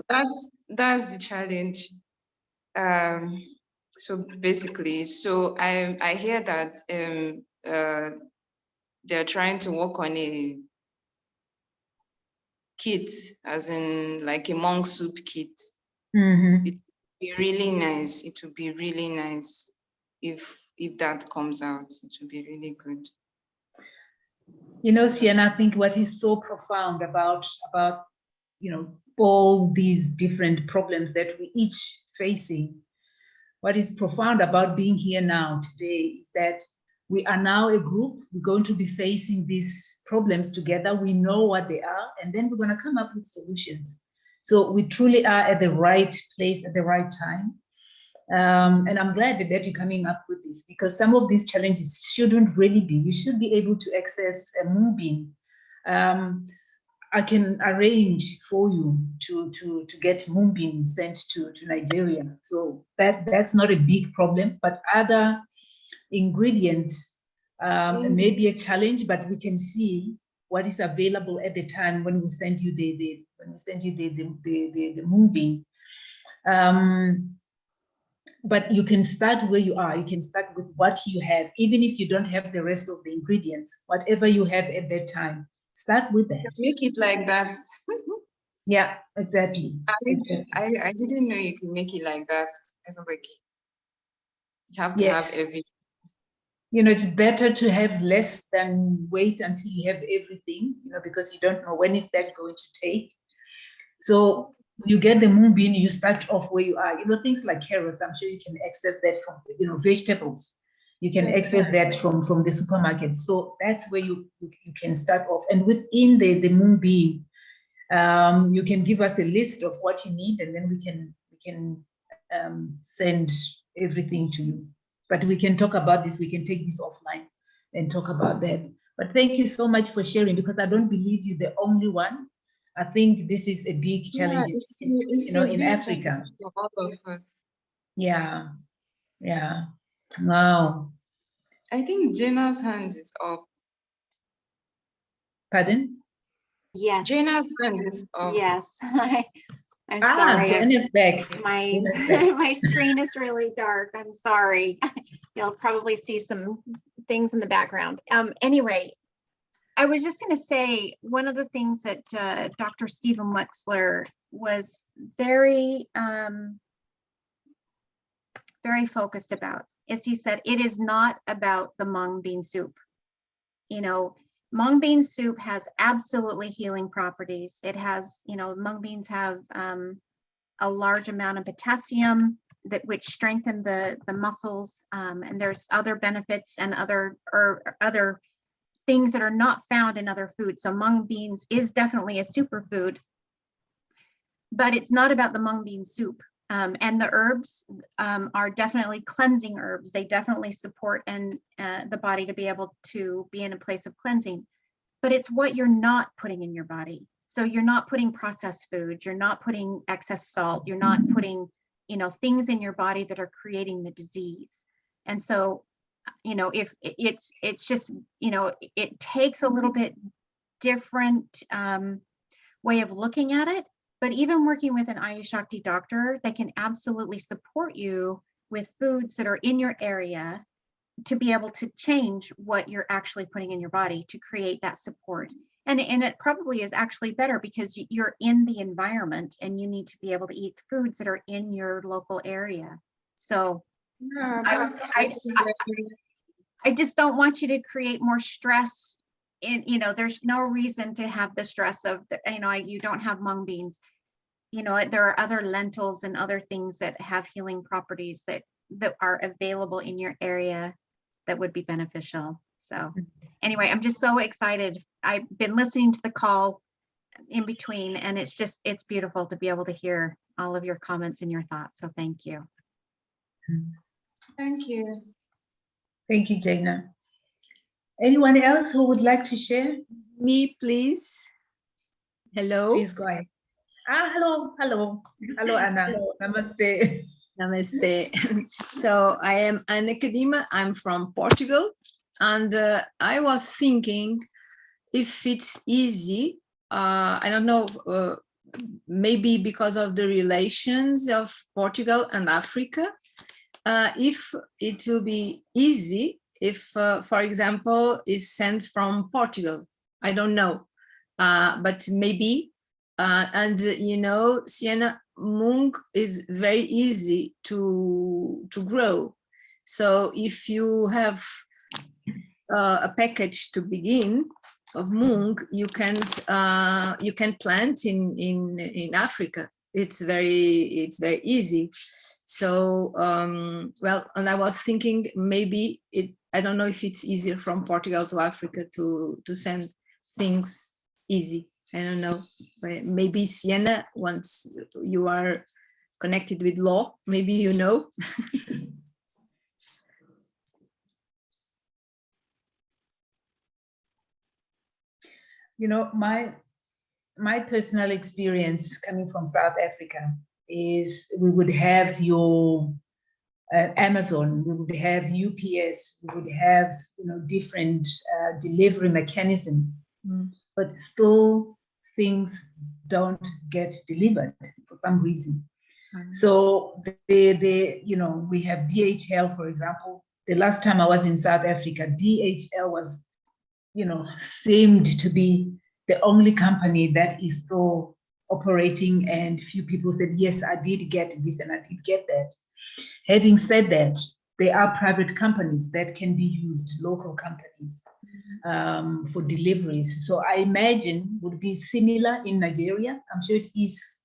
that's the challenge. So basically, so I hear that they're trying to work on a kit, as in like a monk soup kit. It would be really nice. It would be really nice if that comes out. It would be really good. You know, Sienna, I think what is so profound about you know, all these different problems that we each facing, what is profound about being here now today is that we are now a group. We're going to be facing these problems together. We know what they are, and then we're going to come up with solutions. So we truly are at the right place at the right time. And I'm glad that you're coming up with this, because some of these challenges shouldn't really be. You should be able to access a moonbeam. I can arrange for you to get moonbeam sent to Nigeria. So that's not a big problem, but other ingredients It may be a challenge, but we can see what is available at the time when we send you the movie. But you can start where you are. You can start with what you have, even if you don't have the rest of the ingredients. Whatever you have at that time, start with that. Make it like that. Yeah, exactly. I didn't know you could make it like that. It's like you have to have everything. You know, it's better to have less than wait until you have everything, you know, because you don't know when is that going to take. So you get the moonbeam, you start off where you are. You know, things like carrots, I'm sure you can access that from, you know, vegetables. You can access that from the supermarket. So that's where you can start off. And within the moonbeam, you can give us a list of what you need, and then we can send everything to you. But we can talk about this. We can take this offline and talk about that. But thank you so much for sharing, because I don't believe you're the only one. I think this is a big challenge, it's you know, a in big Africa. challenge for all of us. Yeah. Wow. I think Jenna's hand is up. Pardon? Yes. Jenna's hand is up. Yes. I'm sorry. Jenna's back. My my screen is really dark. I'm sorry. You'll probably see some things in the background. Anyway, I was just going to say, one of the things that Dr. Stephen Wexler was very focused about is he said, it is not about the mung bean soup. You know, mung bean soup has absolutely healing properties. It has, you know, mung beans have a large amount of potassium which strengthen the muscles, and there's other benefits and other things that are not found in other foods. So mung beans is definitely a superfood, but it's not about the mung bean soup. And the herbs are definitely cleansing herbs. They definitely support the body to be able to be in a place of cleansing, but it's what you're not putting in your body. So you're not putting processed foods, you're not putting excess salt, you're not putting, you know, things in your body that are creating the disease. And so, you know, if it's just, you know, it takes a little bit different way of looking at it. But even working with an Ayush Shakti doctor, they can absolutely support you with foods that are in your area to be able to change what you're actually putting in your body to create that support. And it probably is actually better because you're in the environment and you need to be able to eat foods that are in your local area. So I just don't want you to create more stress. You know, there's no reason to have the stress of, you know, you don't have mung beans. You know, there are other lentils and other things that have healing properties that are available in your area that would be beneficial. So anyway, I'm just so excited. I've been listening to the call in between, and it's beautiful to be able to hear all of your comments and your thoughts. So thank you. Thank you. Thank you, Jaina. Anyone else who would like to share? Me, please. Hello. Please go ahead. Hello, Anna. Hello. Namaste. Namaste. So I am Anna Kadima. I'm from Portugal, and I was thinking if it's easy. I don't know. Maybe because of the relations of Portugal and Africa, if it will be easy if, for example, is sent from Portugal. I don't know, but maybe. And you know, Sienna, mung is very easy to grow. So if you have a package to begin of mung, you can plant in Africa. It's very easy. So well, and I was thinking maybe I don't know if it's easier from Portugal to Africa to send things easy. I don't know. Maybe Sienna, once you are connected with law, maybe you know. You know, my personal experience coming from South Africa is we would have your Amazon, we would have UPS, we would have different delivery mechanism, but still things don't get delivered for some reason. So we have DHL, for example. The last time I was in South Africa, DHL was, seemed to be the only company that is still operating, and few people said, yes, I did get this and I did get that. Having said that, there are private companies that can be used, local companies, for deliveries. So I imagine would be similar in Nigeria. I'm sure it is.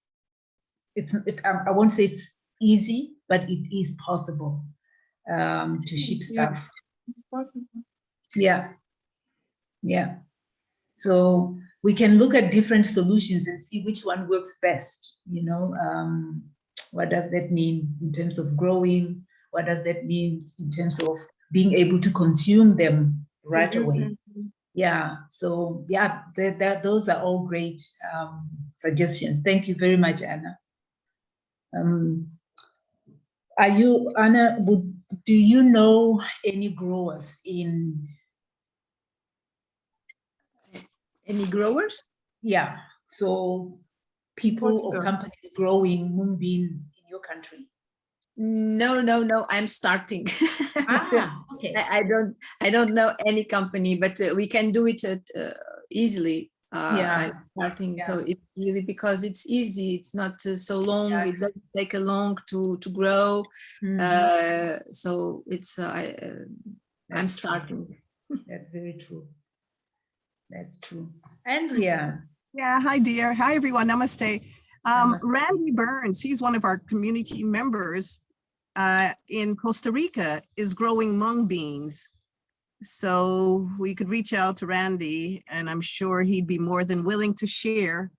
I won't say it's easy, but it is possible to ship stuff. It's possible. Yeah. Yeah. So we can look at different solutions and see which one works best. What does that mean in terms of growing? What does that mean in terms of being able to consume them right away? Yeah. So yeah, those are all great suggestions. Thank you very much, Anna. Anna, do you know any growers in? Any growers? Yeah. So people or companies growing mung bean in your country? No, I'm starting. Okay. I don't know any company, but we can do it easily. I'm starting, so it's really because it's easy. It's not so long. It doesn't take a long to grow. So it's I'm starting. That's very true. That's true. Andrea. Yeah, hi dear. Hi everyone. Namaste. Randy Burns, he's one of our community members in Costa Rica, is growing mung beans. So we could reach out to Randy, and I'm sure he'd be more than willing to share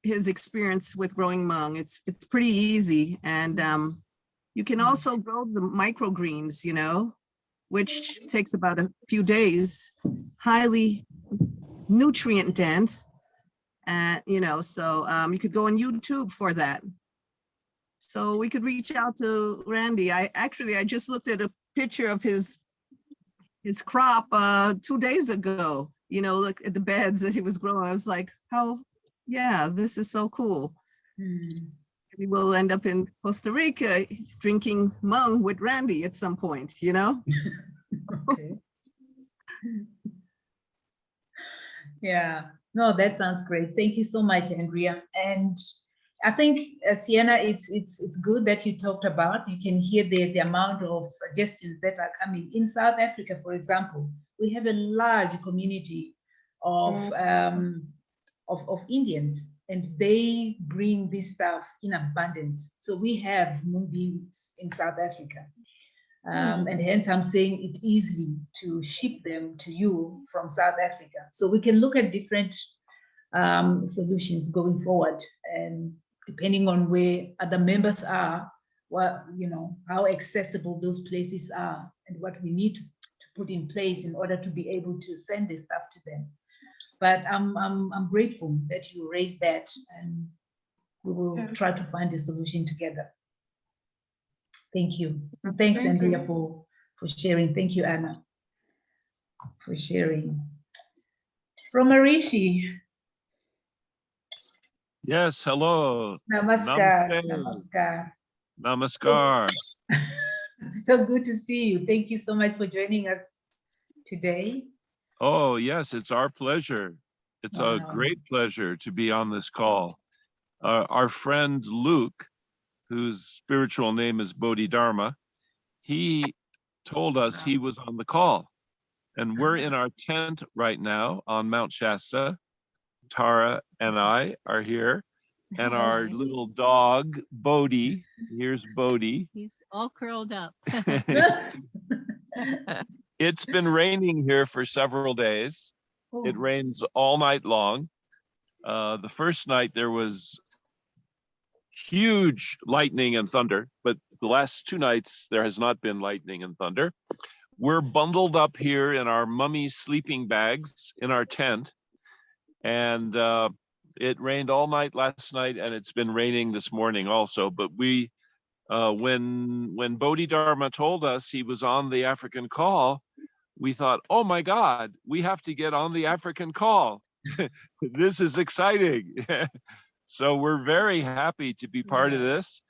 his experience with growing mung. It's pretty easy, and you can also grow the microgreens, which takes about a few days, highly nutrient dense, and so you could go on YouTube for that. So we could reach out to Randy. I just looked at a picture of his crop 2 days ago. Look at the beds that he was growing. I was like, yeah, this is so cool. We will end up in Costa Rica drinking mung with Randy at some point, Okay. Yeah, no, that sounds great. Thank you so much, Andrea. And I think, Sienna, it's good that you talked about, you can hear the amount of suggestions that are coming. In South Africa, for example, we have a large community of Indians, and they bring this stuff in abundance. So we have mung beans in South Africa. And hence I'm saying it's easy to ship them to you from South Africa. So we can look at different solutions going forward, and depending on where other members are, how accessible those places are, and what we need to put in place in order to be able to send this stuff to them. But I'm grateful that you raised that, and we will try to find a solution together. Thank you. And thanks, Andrea, for sharing. Thank you, Anna, for sharing. From Marishi. Yes, hello. Namaskar. Namaste. Namaskar. So good to see you. Thank you so much for joining us today. Oh, yes, it's our pleasure. It's a great pleasure to be on this call. Our friend Luke, whose spiritual name is Bodhidharma, he told us he was on the call. And we're in our tent right now on Mount Shasta. Tara and I are here. And our little dog, Bodhi, here's Bodhi. He's all curled up. It's been raining here for several days. It rains all night long. The first night there was huge lightning and thunder, but the last 2 nights there has not been lightning and thunder. We're bundled up here in our mummy sleeping bags in our tent, and it rained all night last night, and it's been raining this morning also, but we When Bodhidharma told us he was on the African call, we thought, oh my God, we have to get on the African call. This is exciting. So we're very happy to be part of this.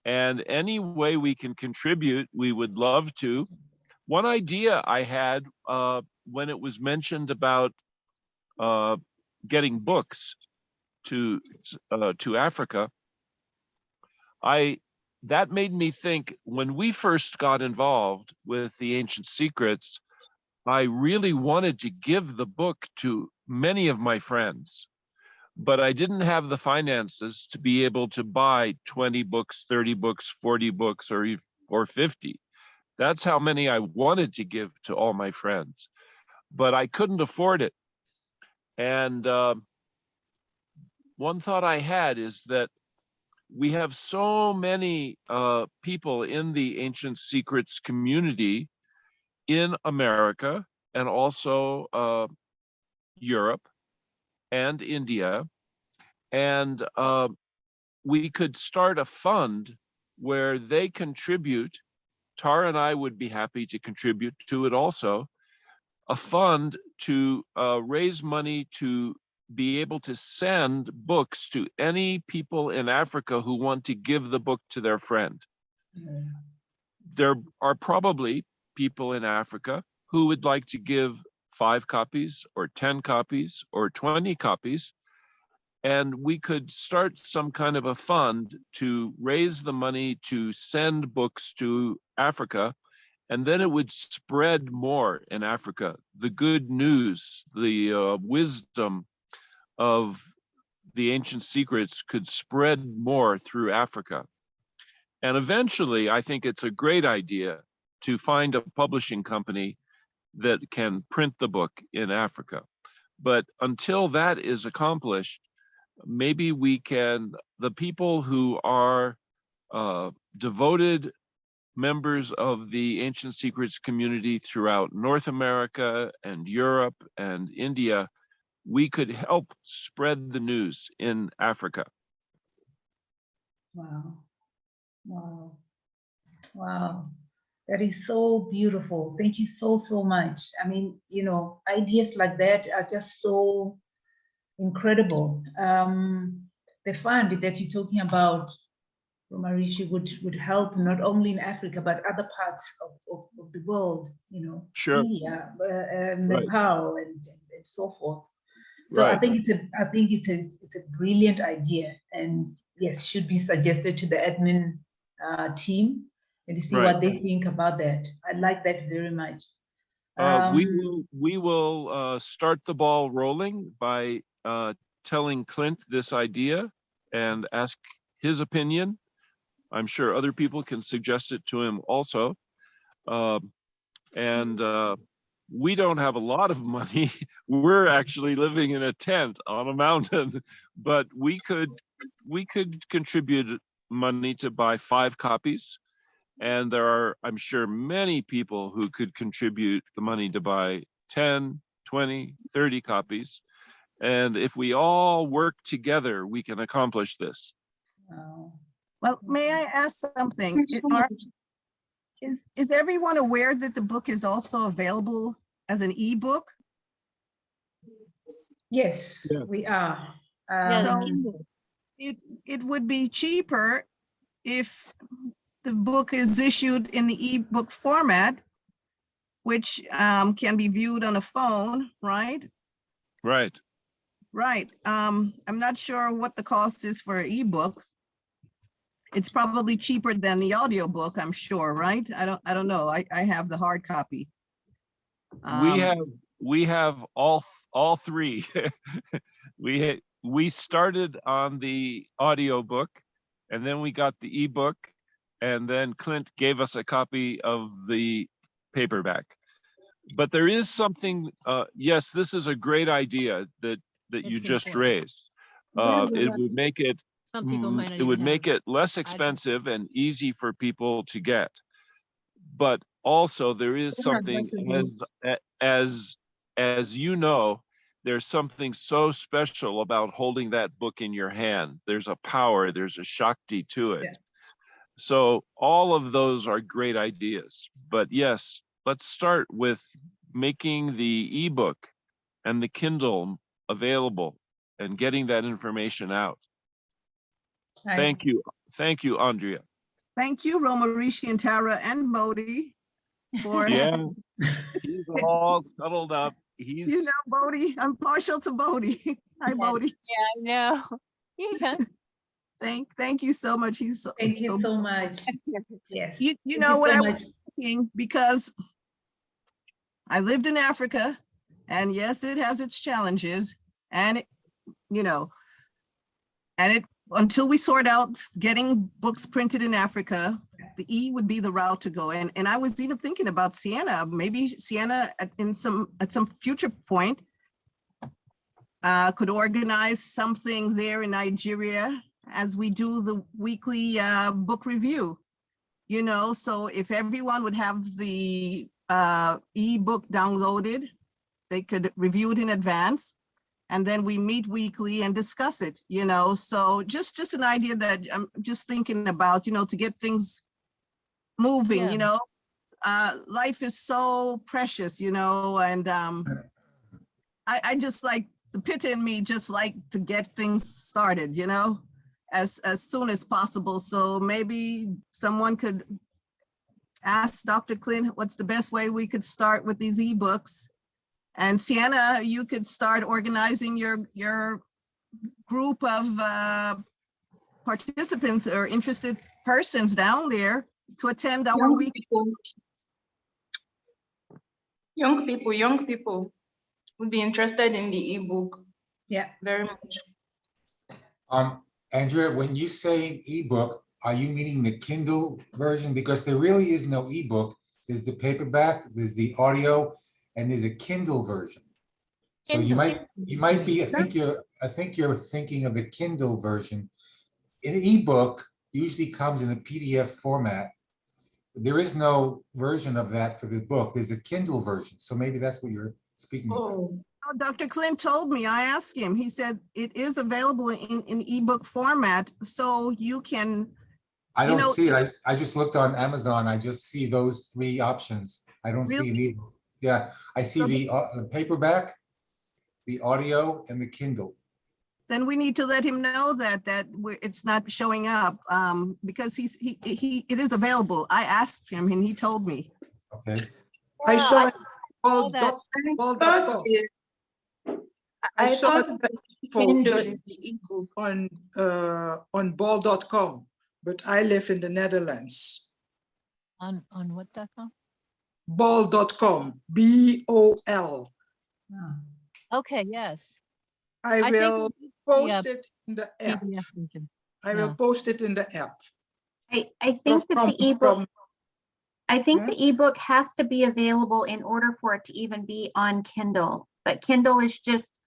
And any way we can contribute, we would love to. One idea I had when it was mentioned about getting books to Africa, that made me think, when we first got involved with the Ancient Secrets, I really wanted to give the book to many of my friends, but I didn't have the finances to be able to buy 20 books, 30 books, 40 books, or 50. That's how many I wanted to give to all my friends, but I couldn't afford it. And one thought I had is that we have so many people in the Ancient Secrets community in America and also Europe and India. And we could start a fund where they contribute. Tara and I would be happy to contribute to it also, a fund to raise money to be able to send books to any people in Africa who want to give the book to their friend. There are probably people in Africa who would like to give 5 copies or 10 copies or 20 copies. And we could start some kind of a fund to raise the money to send books to Africa, and then it would spread more in Africa. The good news, the wisdom of the Ancient Secrets could spread more through Africa. And eventually, I think it's a great idea to find a publishing company that can print the book in Africa. But until that is accomplished, maybe we can, the people who are devoted members of the Ancient Secrets community throughout North America and Europe and India, we could help spread the news in Africa. Wow. Wow. Wow. That is so beautiful. Thank you so, so much. I mean, you know, ideas like that are just so incredible. The fund that you're talking about, Marishi, would help not only in Africa, but other parts of the world, you know, Sure. India, and Right. Nepal, and so forth. So Right. I think it's a brilliant idea, and yes, should be suggested to the admin team and to see Right. what they think about that. I like that very much. We will start the ball rolling by telling Clint this idea and ask his opinion. I'm sure other people can suggest it to him also. We don't have a lot of money. We're actually living in a tent on a mountain, but we could contribute money to buy 5 copies. And there are, I'm sure, many people who could contribute the money to buy 10, 20, 30 copies. And if we all work together, we can accomplish this. Well, may I ask something? Is everyone aware that the book is also available as an ebook? Yes, we are. So it would be cheaper if the book is issued in the ebook format, which can be viewed on a phone, right? Right. Right. I'm not sure what the cost is for an ebook. It's probably cheaper than the audiobook, I'm sure, right? I don't know. I have the hard copy. We have all 3. We started on the audiobook, and then we got the ebook, and then Clint gave us a copy of the paperback. But there is something, yes, this is a great idea that you just raised. It would make it less expensive and easy for people to get. But also there is something, as you know, there's something so special about holding that book in your hand. There's a power, there's a Shakti to it. So all of those are great ideas. But yes, let's start with making the ebook and the Kindle available and getting that information out. Thank you. Thank you, Andrea. Thank you, Romarishi and Tara and Modi for Yeah, he's all cuddled up. He's, you know, Bodhi, I'm partial to Bodhi. Hi, Bodhi. Yeah, I know. Yeah. Thank you so much. He's so, Thank you so much. Yes. You Thank know you what so I much. was thinking, because I lived in Africa, and yes, it has its challenges, and it, you know, and it, until we sort out getting books printed in Africa, the E would be the route to go. And I was even thinking about Sienna, maybe Sienna at some future point could organize something there in Nigeria as we do the weekly book review. You know, so if everyone would have the e-book downloaded, they could review it in advance, and then we meet weekly and discuss it, you know. So just an idea that I'm just thinking about, you know, to get things moving, you know. Life is so precious, you know, and I just like, the pit in me just like to get things started, you know, as soon as possible. So maybe someone could ask Dr. Clint, what's the best way we could start with these ebooks? And Sienna, you could start organizing your group of participants or interested persons down there to attend our week. Young people would be interested in the ebook. Yeah, very much. Andrea, when you say ebook, are you meaning the Kindle version? Because there really is no ebook. There's the paperback, there's the audio, and there's a Kindle version. So you might be, I think you're thinking of the Kindle version. An ebook usually comes in a PDF format. There is no version of that for the book. There's a Kindle version. So maybe that's what you're speaking about. Oh, Dr. Clint told me, I asked him, he said it is available in ebook format, so you can. I don't see it. I just looked on Amazon. I just see those three options. I don't see an ebook. Yeah, I see the paperback, the audio, and the Kindle. Then we need to let him know that it's not showing up because it is available. I asked him and he told me. Okay. I saw it I thought Kindle is the ebook on bol.com, but I live in the Netherlands. On what.com? Bol.com, B-O-L. Okay, yes. I will post it in the app. I will post it in the app. I think that the ebook, the ebook has to be available in order for it to even be on Kindle. But Kindle is just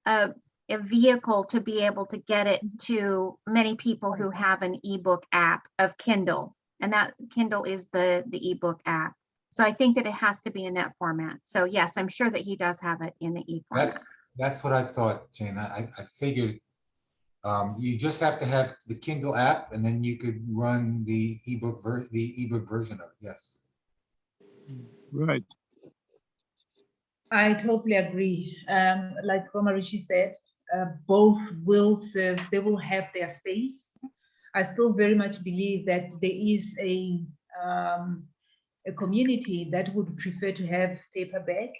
a vehicle to be able to get it to many people who have an ebook app of Kindle, and that Kindle is the ebook app. So I think that it has to be in that format. So yes, I'm sure that he does have it in the e-format. That's what I thought, Jane. I figured you just have to have the Kindle app, and then you could run the ebook version of it. Yes. Right. I totally agree. Like Romarishi said, both will serve, they will have their space. I still very much believe that there is a community that would prefer to have paperback.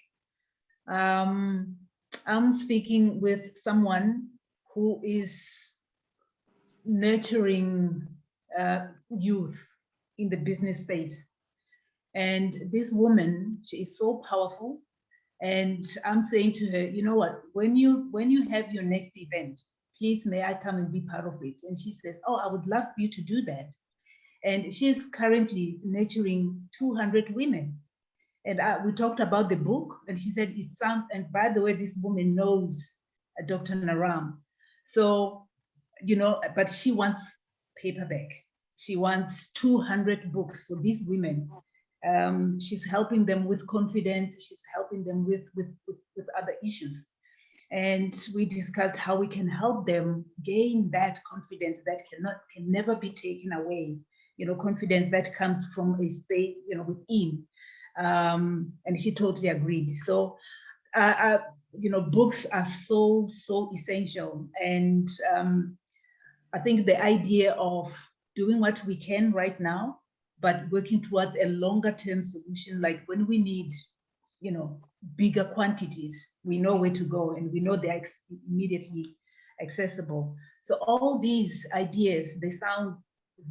I'm speaking with someone who is nurturing youth in the business space. And this woman, she is so powerful. And I'm saying to her, you know what, when you have your next event, please may I come and be part of it? And she says, oh, I would love you to do that. And she's currently nurturing 200 women. And we talked about the book, and she said it sounds, and by the way, this woman knows Dr. Naram. So, you know, but she wants paperback. She wants 200 books for these women. She's helping them with confidence. She's helping them with other issues. And we discussed how we can help them gain that confidence that can never be taken away. confidence that comes from a state, within. And she totally agreed. So, books are so essential. And I think the idea of doing what we can right now, but working towards a longer term solution, like when we need, bigger quantities, we know where to go and we know they're immediately accessible. So all these ideas, they sound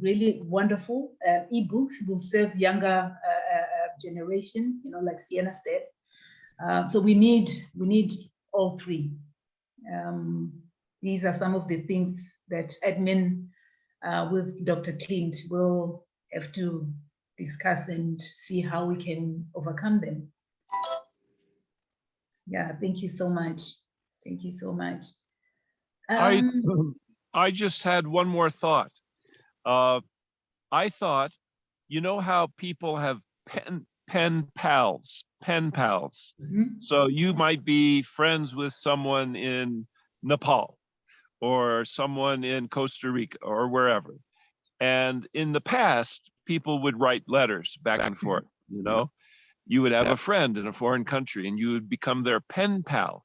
really wonderful. Ebooks will serve younger generation, like Sienna said. So we need all three. These are some of the things that admin with Dr. Clint will have to discuss and see how we can overcome them. Yeah, thank you so much. Thank you so much. I just had one more thought. I thought, how people have pen pals. So you might be friends with someone in Nepal or someone in Costa Rica or wherever. And in the past, people would write letters back and forth, You would have a friend in a foreign country and you would become their pen pal.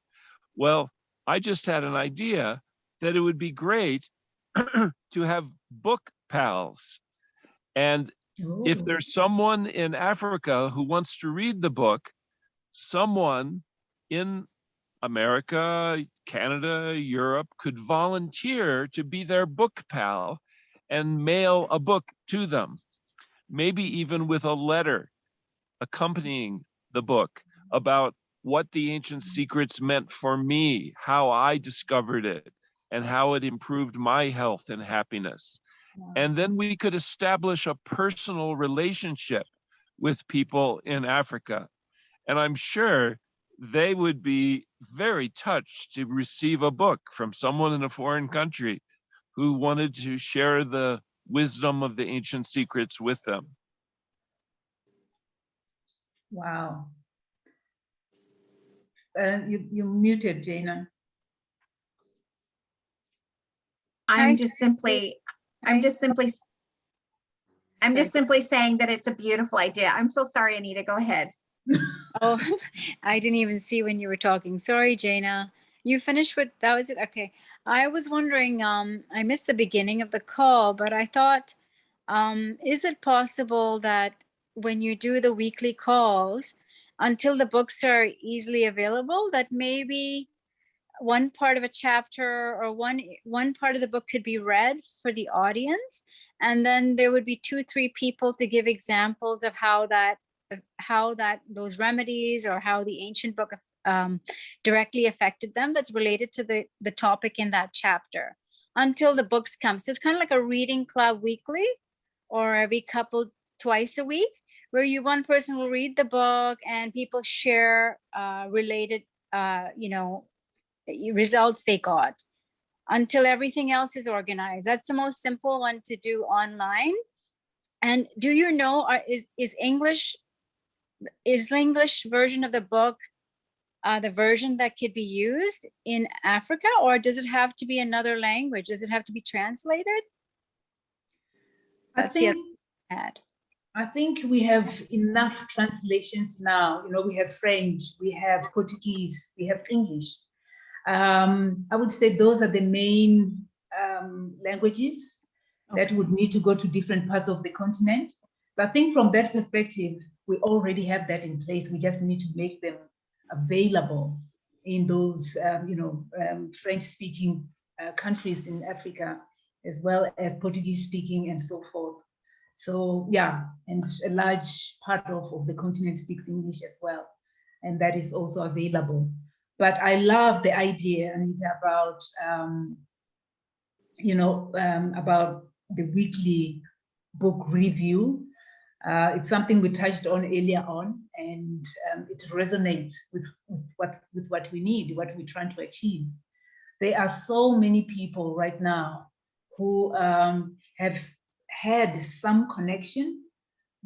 Well, I just had an idea that it would be great to have book pals. And if there's someone in Africa who wants to read the book, someone in America, Canada, Europe could volunteer to be their book pal and mail a book to them, maybe even with a letter accompanying the book about what the ancient secrets meant for me, how I discovered it, and how it improved my health and happiness. And then we could establish a personal relationship with people in Africa. And I'm sure they would be very touched to receive a book from someone in a foreign country who wanted to share the wisdom of the ancient secrets with them. Wow. You muted, Jana. I'm just simply saying that it's a beautiful idea. I'm so sorry, Anita, go ahead. Oh, I didn't even see when you were talking. Sorry, Jana. You finished with, that was it? Okay. I was wondering, I missed the beginning of the call, but I thought, is it possible that when you do the weekly calls, until the books are easily available, that maybe one part of a chapter or one part of the book could be read for the audience, and then there would be 2-3 people to give examples of how those remedies or how the ancient book directly affected them, that's related to the topic in that chapter, until the books come. So it's kind of like a reading club weekly or every couple, twice a week, where one person will read the book and people share related results they got, until everything else is organized. That's the most simple one to do online. And do you know, is the English version of the book the version that could be used in Africa, or does it have to be another language? Does it have to be translated? I think we have enough translations now. We have French, we have Portuguese, we have English. I would say those are the main languages that would need to go to different parts of the continent. So I think from that perspective, we already have that in place. We just need to make them available in those, French-speaking countries in Africa, as well as Portuguese-speaking and so forth. So yeah, and a large part of the continent speaks English as well, and that is also available. But I love the idea, Anita, about about the weekly book review. It's something we touched on earlier on, and it resonates with what we need, what we're trying to achieve. There are so many people right now who have had some connection,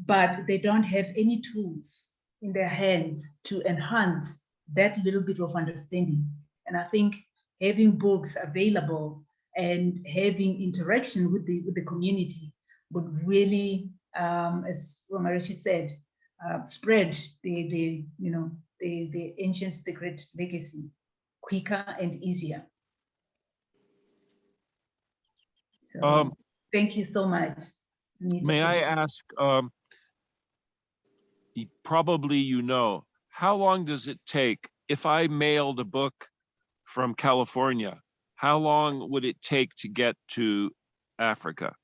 but they don't have any tools in their hands to enhance that little bit of understanding. And I think having books available and having interaction with the community would really, as Romarichi said, spread the ancient secret legacy quicker and easier. So thank you so much. May I ask, probably you know, how long does it take if I mailed a book from California? How long would it take to get to Africa?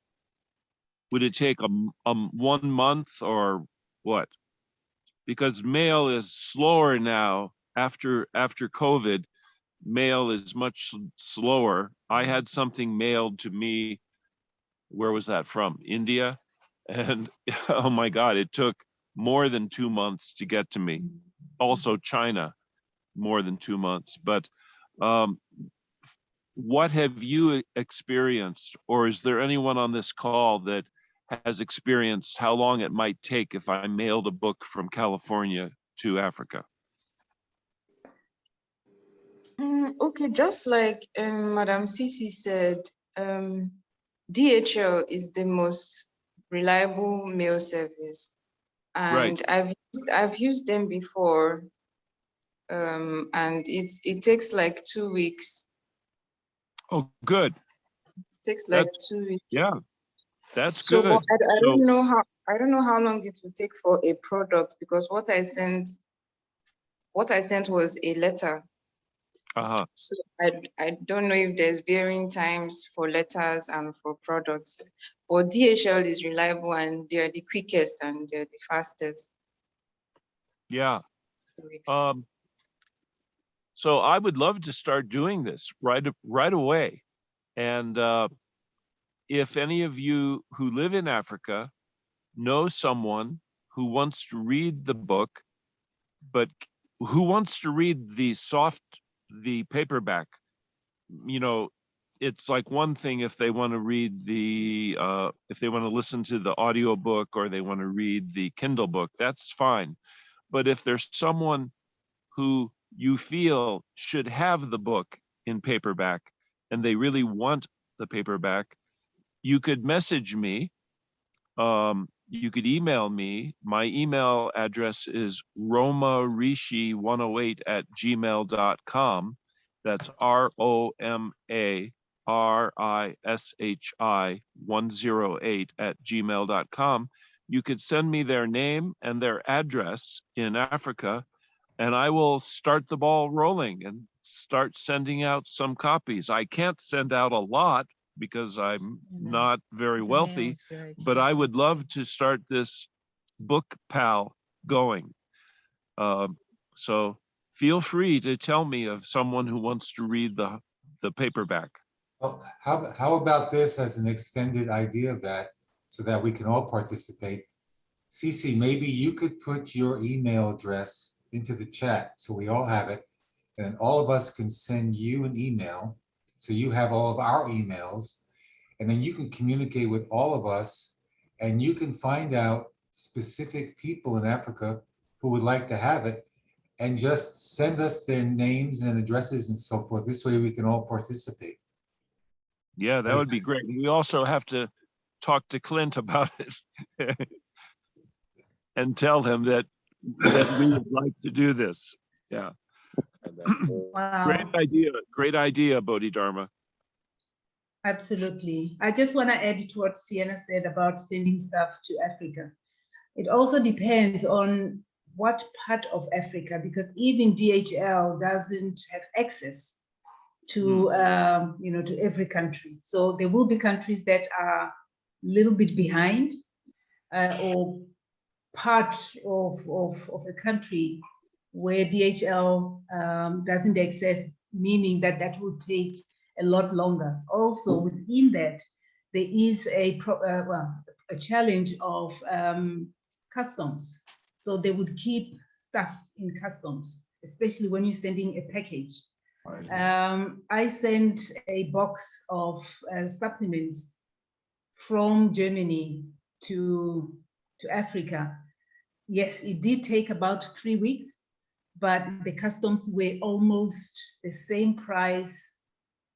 Would it take a 1 month or what? Because mail is slower now after COVID. Mail is much slower. I had something mailed to me. Where was that from? India. And oh my God, it took more than 2 months to get to me. Also China, more than 2 months. But what have you experienced, or is there anyone on this call that has experienced how long it might take if I mailed a book from California to Africa? Okay, just like Madam Sisi said, DHL is the most reliable mail service, and Right. I've used them before, and it takes like 2 weeks. Oh, good. It takes like 2 weeks. Yeah, that's So good. I don't know how long it will take for a product, because what I sent was a letter. So I don't know if there's varying times for letters and for products, but DHL is reliable and they're the quickest and they're the fastest. Yeah. So I would love to start doing this right away. And if any of you who live in Africa know someone who wants to read the book, but who wants to read the paperback, you know, it's like one thing if they want to read if they want to listen to the audio book or they want to read the Kindle book, that's fine. But if there's someone who you feel should have the book in paperback and they really want the paperback, you could message me. You could email me. My email address is romarishi108@gmail.com. That's ROMARISHI108@gmail.com. You could send me their name and their address in Africa, and I will start the ball rolling and start sending out some copies. I can't send out a lot because I'm not very wealthy, but I would love to start this book pal going. So feel free to tell me of someone who wants to read the paperback. Well, how about this as an extended idea of that so that we can all participate? Cece, maybe you could put your email address into the chat so we all have it, and all of us can send you an email so you have all of our emails, and then you can communicate with all of us, and you can find out specific people in Africa who would like to have it, and just send us their names and addresses and so forth. This way we can all participate. Yeah, that would be great. We also have to talk to Clint about it and tell him that we would like to do this. Yeah. Wow. Great idea, Bodhidharma. Absolutely. I just want to add to what Sienna said about sending stuff to Africa. It also depends on what part of Africa, because even DHL doesn't have access to to every country. So there will be countries that are a little bit behind, or part of a country where DHL doesn't access, meaning that will take a lot longer. Also within that, there is a challenge of customs. So they would keep stuff in customs, especially when you're sending a package. I sent a box of supplements from Germany to Africa. Yes, it did take about 3 weeks, but the customs were almost the same price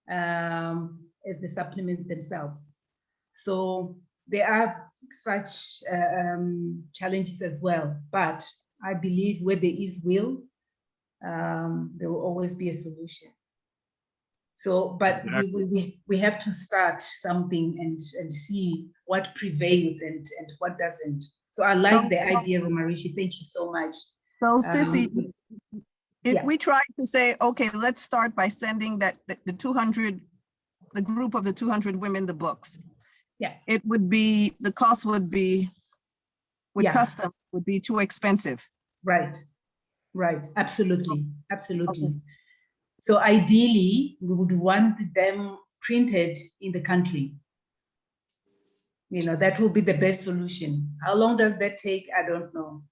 as the supplements themselves. So there are such challenges as well, but I believe where there is will, there will always be a solution. So, but we have to start something and see what prevails and what doesn't. So I like the idea, Romarishi. Thank you so much. So Sissy, if yeah. we try to say, okay, let's start by sending the 200, the group of the 200 women the books. Yeah. It would be, the cost would be, with custom, would be too expensive. Right, right, absolutely, absolutely. Okay. So ideally, we would want them printed in the country. You know, that will be the best solution. How long does that take? I don't know.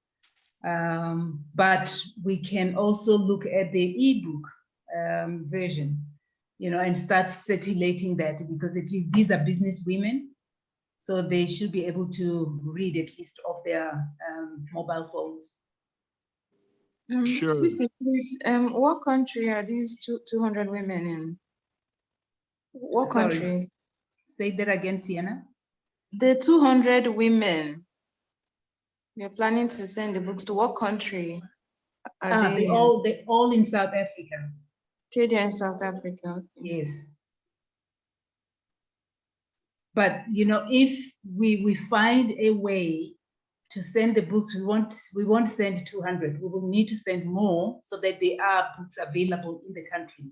But we can also look at the ebook version, you know, and start circulating that, because these are business women, so they should be able to read at least off their mobile phones. Sure. Sissy, please, what country are these 200 women in? What country? Say that again, Sienna. The 200 women, we're planning to send the books to what country are they in? They're all in South Africa. They're in South Africa. Okay. Yes. But, you know, if we find a way to send the books, we won't send 200. We will need to send more so that there are books available in the country.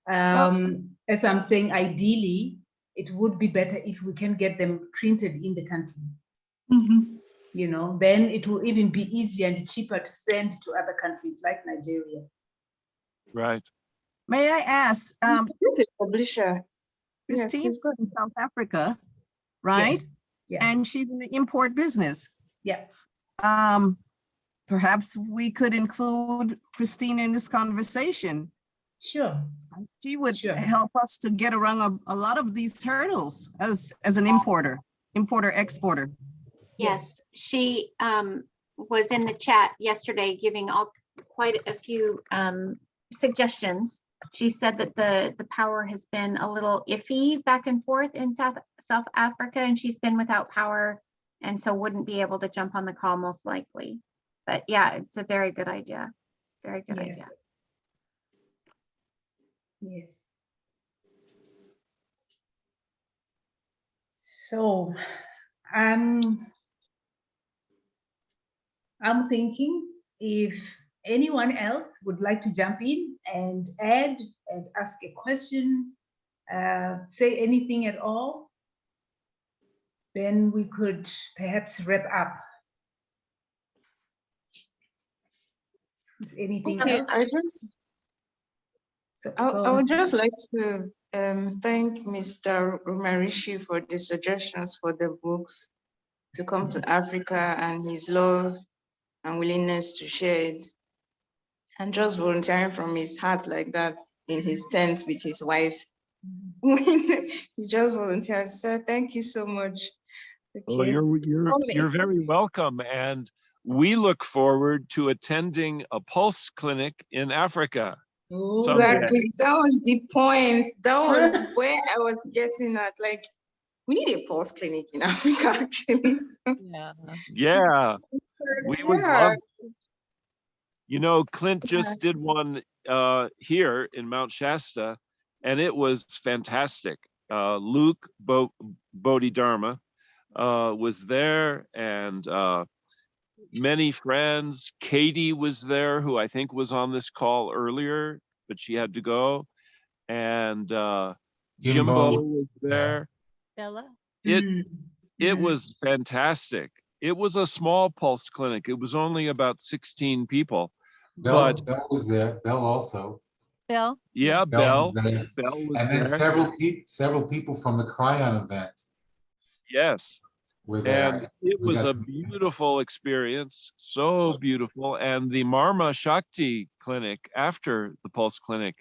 As I'm saying, ideally, it would be better if we can get them printed in the country. Mm-hmm. You know, then it will even be easier and cheaper to send to other countries like Nigeria. Right. May I ask, publisher. Christine in South Africa, right? Yes. Yes. And she's in the import business. Yeah. Perhaps we could include Christine in this conversation. Sure. She would help us to get around a lot of these hurdles as an importer, exporter. Yes, she was in the chat yesterday giving quite a few suggestions. She said that the power has been a little iffy back and forth in South Africa, and she's been without power, and so wouldn't be able to jump on the call most likely. But yeah, it's a very good idea. Very good idea. Yes. So I'm thinking if anyone else would like to jump in and add and ask a question, say anything at all, then we could perhaps wrap up. Anything else? I would just like to thank Mr. Romarishi for the suggestions for the books to come to Africa, and his love and willingness to share it, and just volunteering from his heart like that in his tent with his wife. He just volunteered. So thank you so much. Okay. Well, you're very welcome, and we look forward to attending a pulse clinic in Africa. Exactly. That was the point. That was where I was getting at. Like, we need a pulse clinic in Africa, actually. Yeah. Yeah. We would love. You know, Clint just did one here in Mount Shasta, and it was fantastic. Luke Bodhidharma was there, and many friends. Katie was there, who I think was on this call earlier, but she had to go. And Jimbo was there. Bella? It was fantastic. It was a small pulse clinic. It was only about 16 people. Bell was there. Bell also. Bell? Yeah, Bell was there. Bell was and then there. several people from the Cryon event. Yes. Were there. And it was a beautiful experience, so beautiful. And the Marma Shakti clinic after the Pulse clinic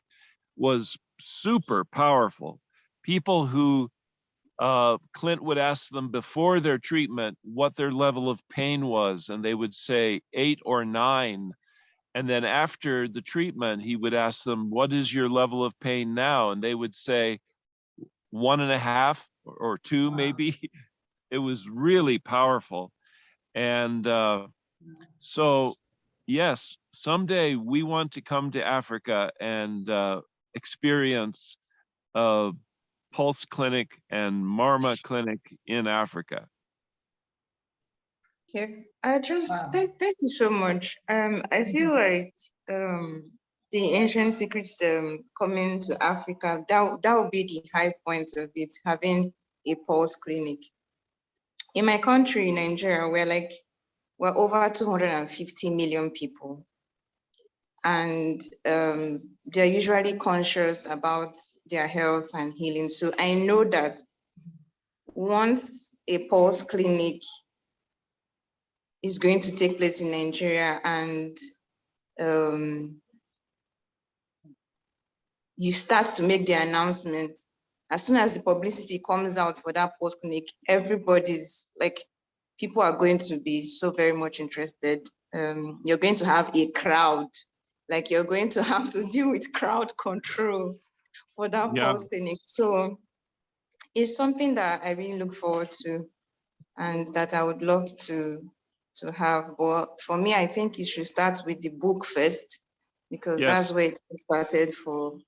was super powerful. People who Clint would ask them before their treatment what their level of pain was, and they would say 8 or 9. And then after the treatment, he would ask them, what is your level of pain now? And they would say 1.5 or 2, maybe. It was really powerful. And so, yes, someday we want to come to Africa and experience a Pulse Clinic and Marma Clinic in Africa. Okay, I just thank you so much. I feel like the ancient secrets coming to Africa, that would be the high point of it, having a pulse clinic. In my country, Nigeria, we're over 250 million people, and they're usually conscious about their health and healing. So I know that once a pulse clinic is going to take place in Nigeria, and you start to make the announcement, as soon as the publicity comes out for that post clinic, everybody's like, people are going to be so very much interested. You're going to have a crowd, like you're going to have to deal with crowd control for that post clinic. So it's something that I really look forward to, and that I would love to have. But for me, I think it should start with the book first, because that's where it started for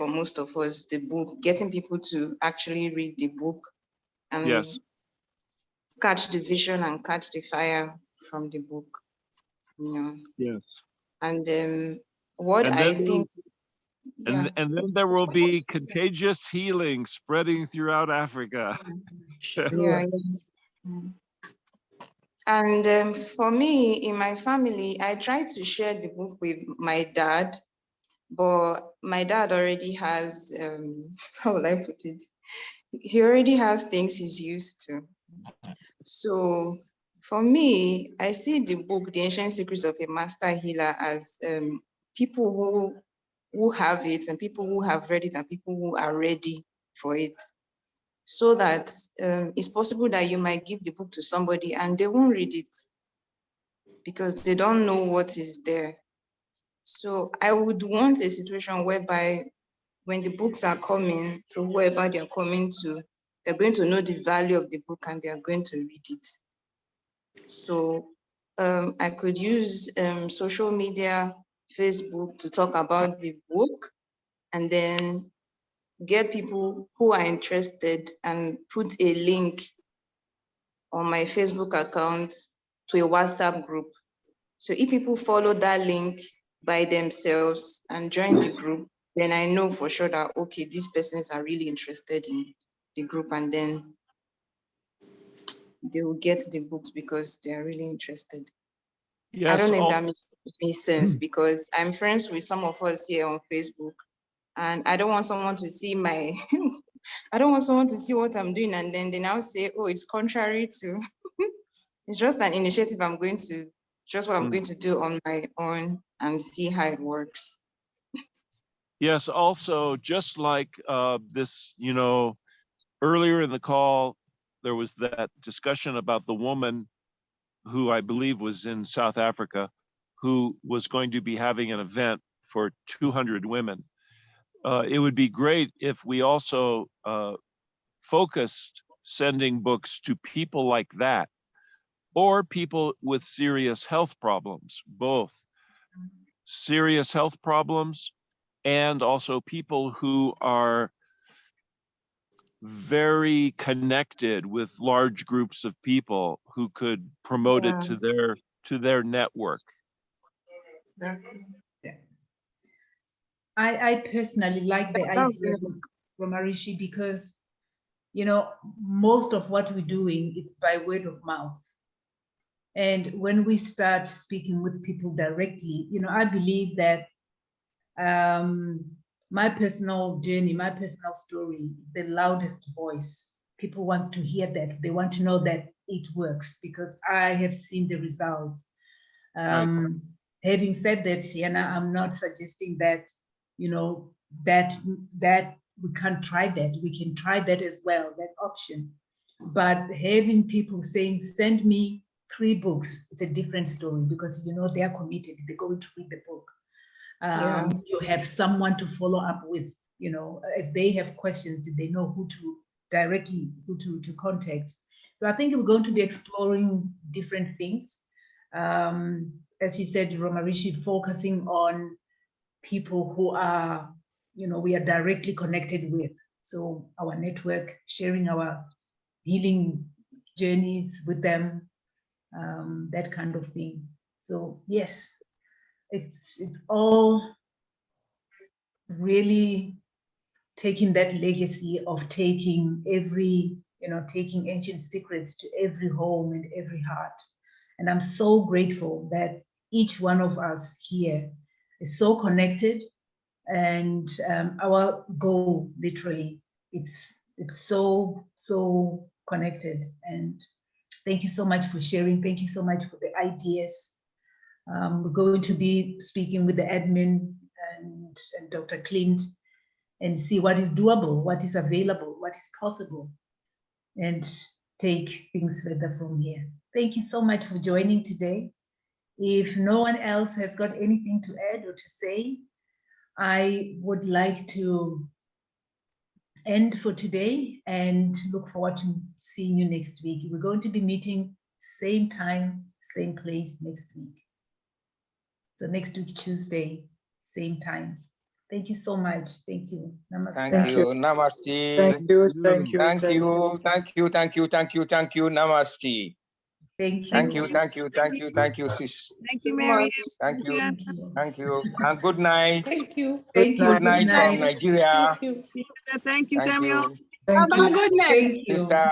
most of us, the book, getting people to actually read the book and catch the vision and catch the fire from the book, you know. Yes. And what And I then think, and then there will be contagious healing spreading throughout Africa. yeah. And for me, in my family, I try to share the book with my dad, but my dad already has, how will I put it? He already has things he's used to. So for me, I see the book, The Ancient Secrets of a Master Healer, as people who have it, and people who have read it, and people who are ready for it. So that it's possible that you might give the book to somebody and they won't read it because they don't know what is there. So I would want a situation whereby when the books are coming to whoever they're coming to, they're going to know the value of the book and they're going to read it. So I could use social media, Facebook, to talk about the book, and then get people who are interested and put a link on my Facebook account to a WhatsApp group. So if people follow that link by themselves and join the group, then I know for sure that, okay, these persons are really interested in the group, and then they will get the books because they are really interested. I don't know if that makes any sense, because I'm friends with some of us here on Facebook, and I don't want someone to see my, I don't want someone to see what I'm doing and then they now say, oh, it's contrary to, it's just an initiative I'm going to, just what I'm going to do on my own and see how it works. Yes, also, just like this, earlier in the call, there was that discussion about the woman who I believe was in South Africa, who was going to be having an event for 200 women. It would be great if we also focused sending books to people like that, or people with serious health problems, both serious health problems and also people who are very connected with large groups of people who could promote it to their network. I personally like the idea, Romarishi, because most of what we're doing is by word of mouth. And when we start speaking with people directly, I believe that my personal journey, my personal story is the loudest voice. People want to hear that. They want to know that it works because I have seen the results. Having said that, Sienna, I'm not suggesting that, that we can't try that. We can try that as well, that option. But having people saying, send me 3 books, it's a different story because, they are committed. They're going to read the book. You have someone to follow up with, if they have questions, if they know who to contact. So I think we're going to be exploring different things. As you said, Romarishi, focusing on people who are, we are directly connected with. So our network, sharing our healing journeys with them, that kind of thing. So yes, it's all really taking that legacy of taking taking ancient secrets to every home and every heart. And I'm so grateful that each one of us here is so connected, and our goal, literally, it's so connected. And thank you so much for sharing. Thank you so much for the ideas. We're going to be speaking with the admin and Dr. Clint and see what is doable, what is available, what is possible, and take things further from here. Thank you so much for joining today. If no one else has got anything to add or to say, I would like to end for today and look forward to seeing you next week. We're going to be meeting same time, same place next week. So next week, Tuesday, same times. Thank you so much. Thank you. Namaste. Thank you. Namaste. Thank you. Thank you. Thank you. Thank you. Thank you. Thank you. Thank you. Namaste. Thank you. Thank you. Thank you. Thank you. Thank you, sis. Thank you, Mary. Thank you. Thank you. Thank you. And good night. Thank you. Thank you. Good night from Nigeria. Thank you. Thank you, Thank Samuel. you. Thank you. Thank you. Sister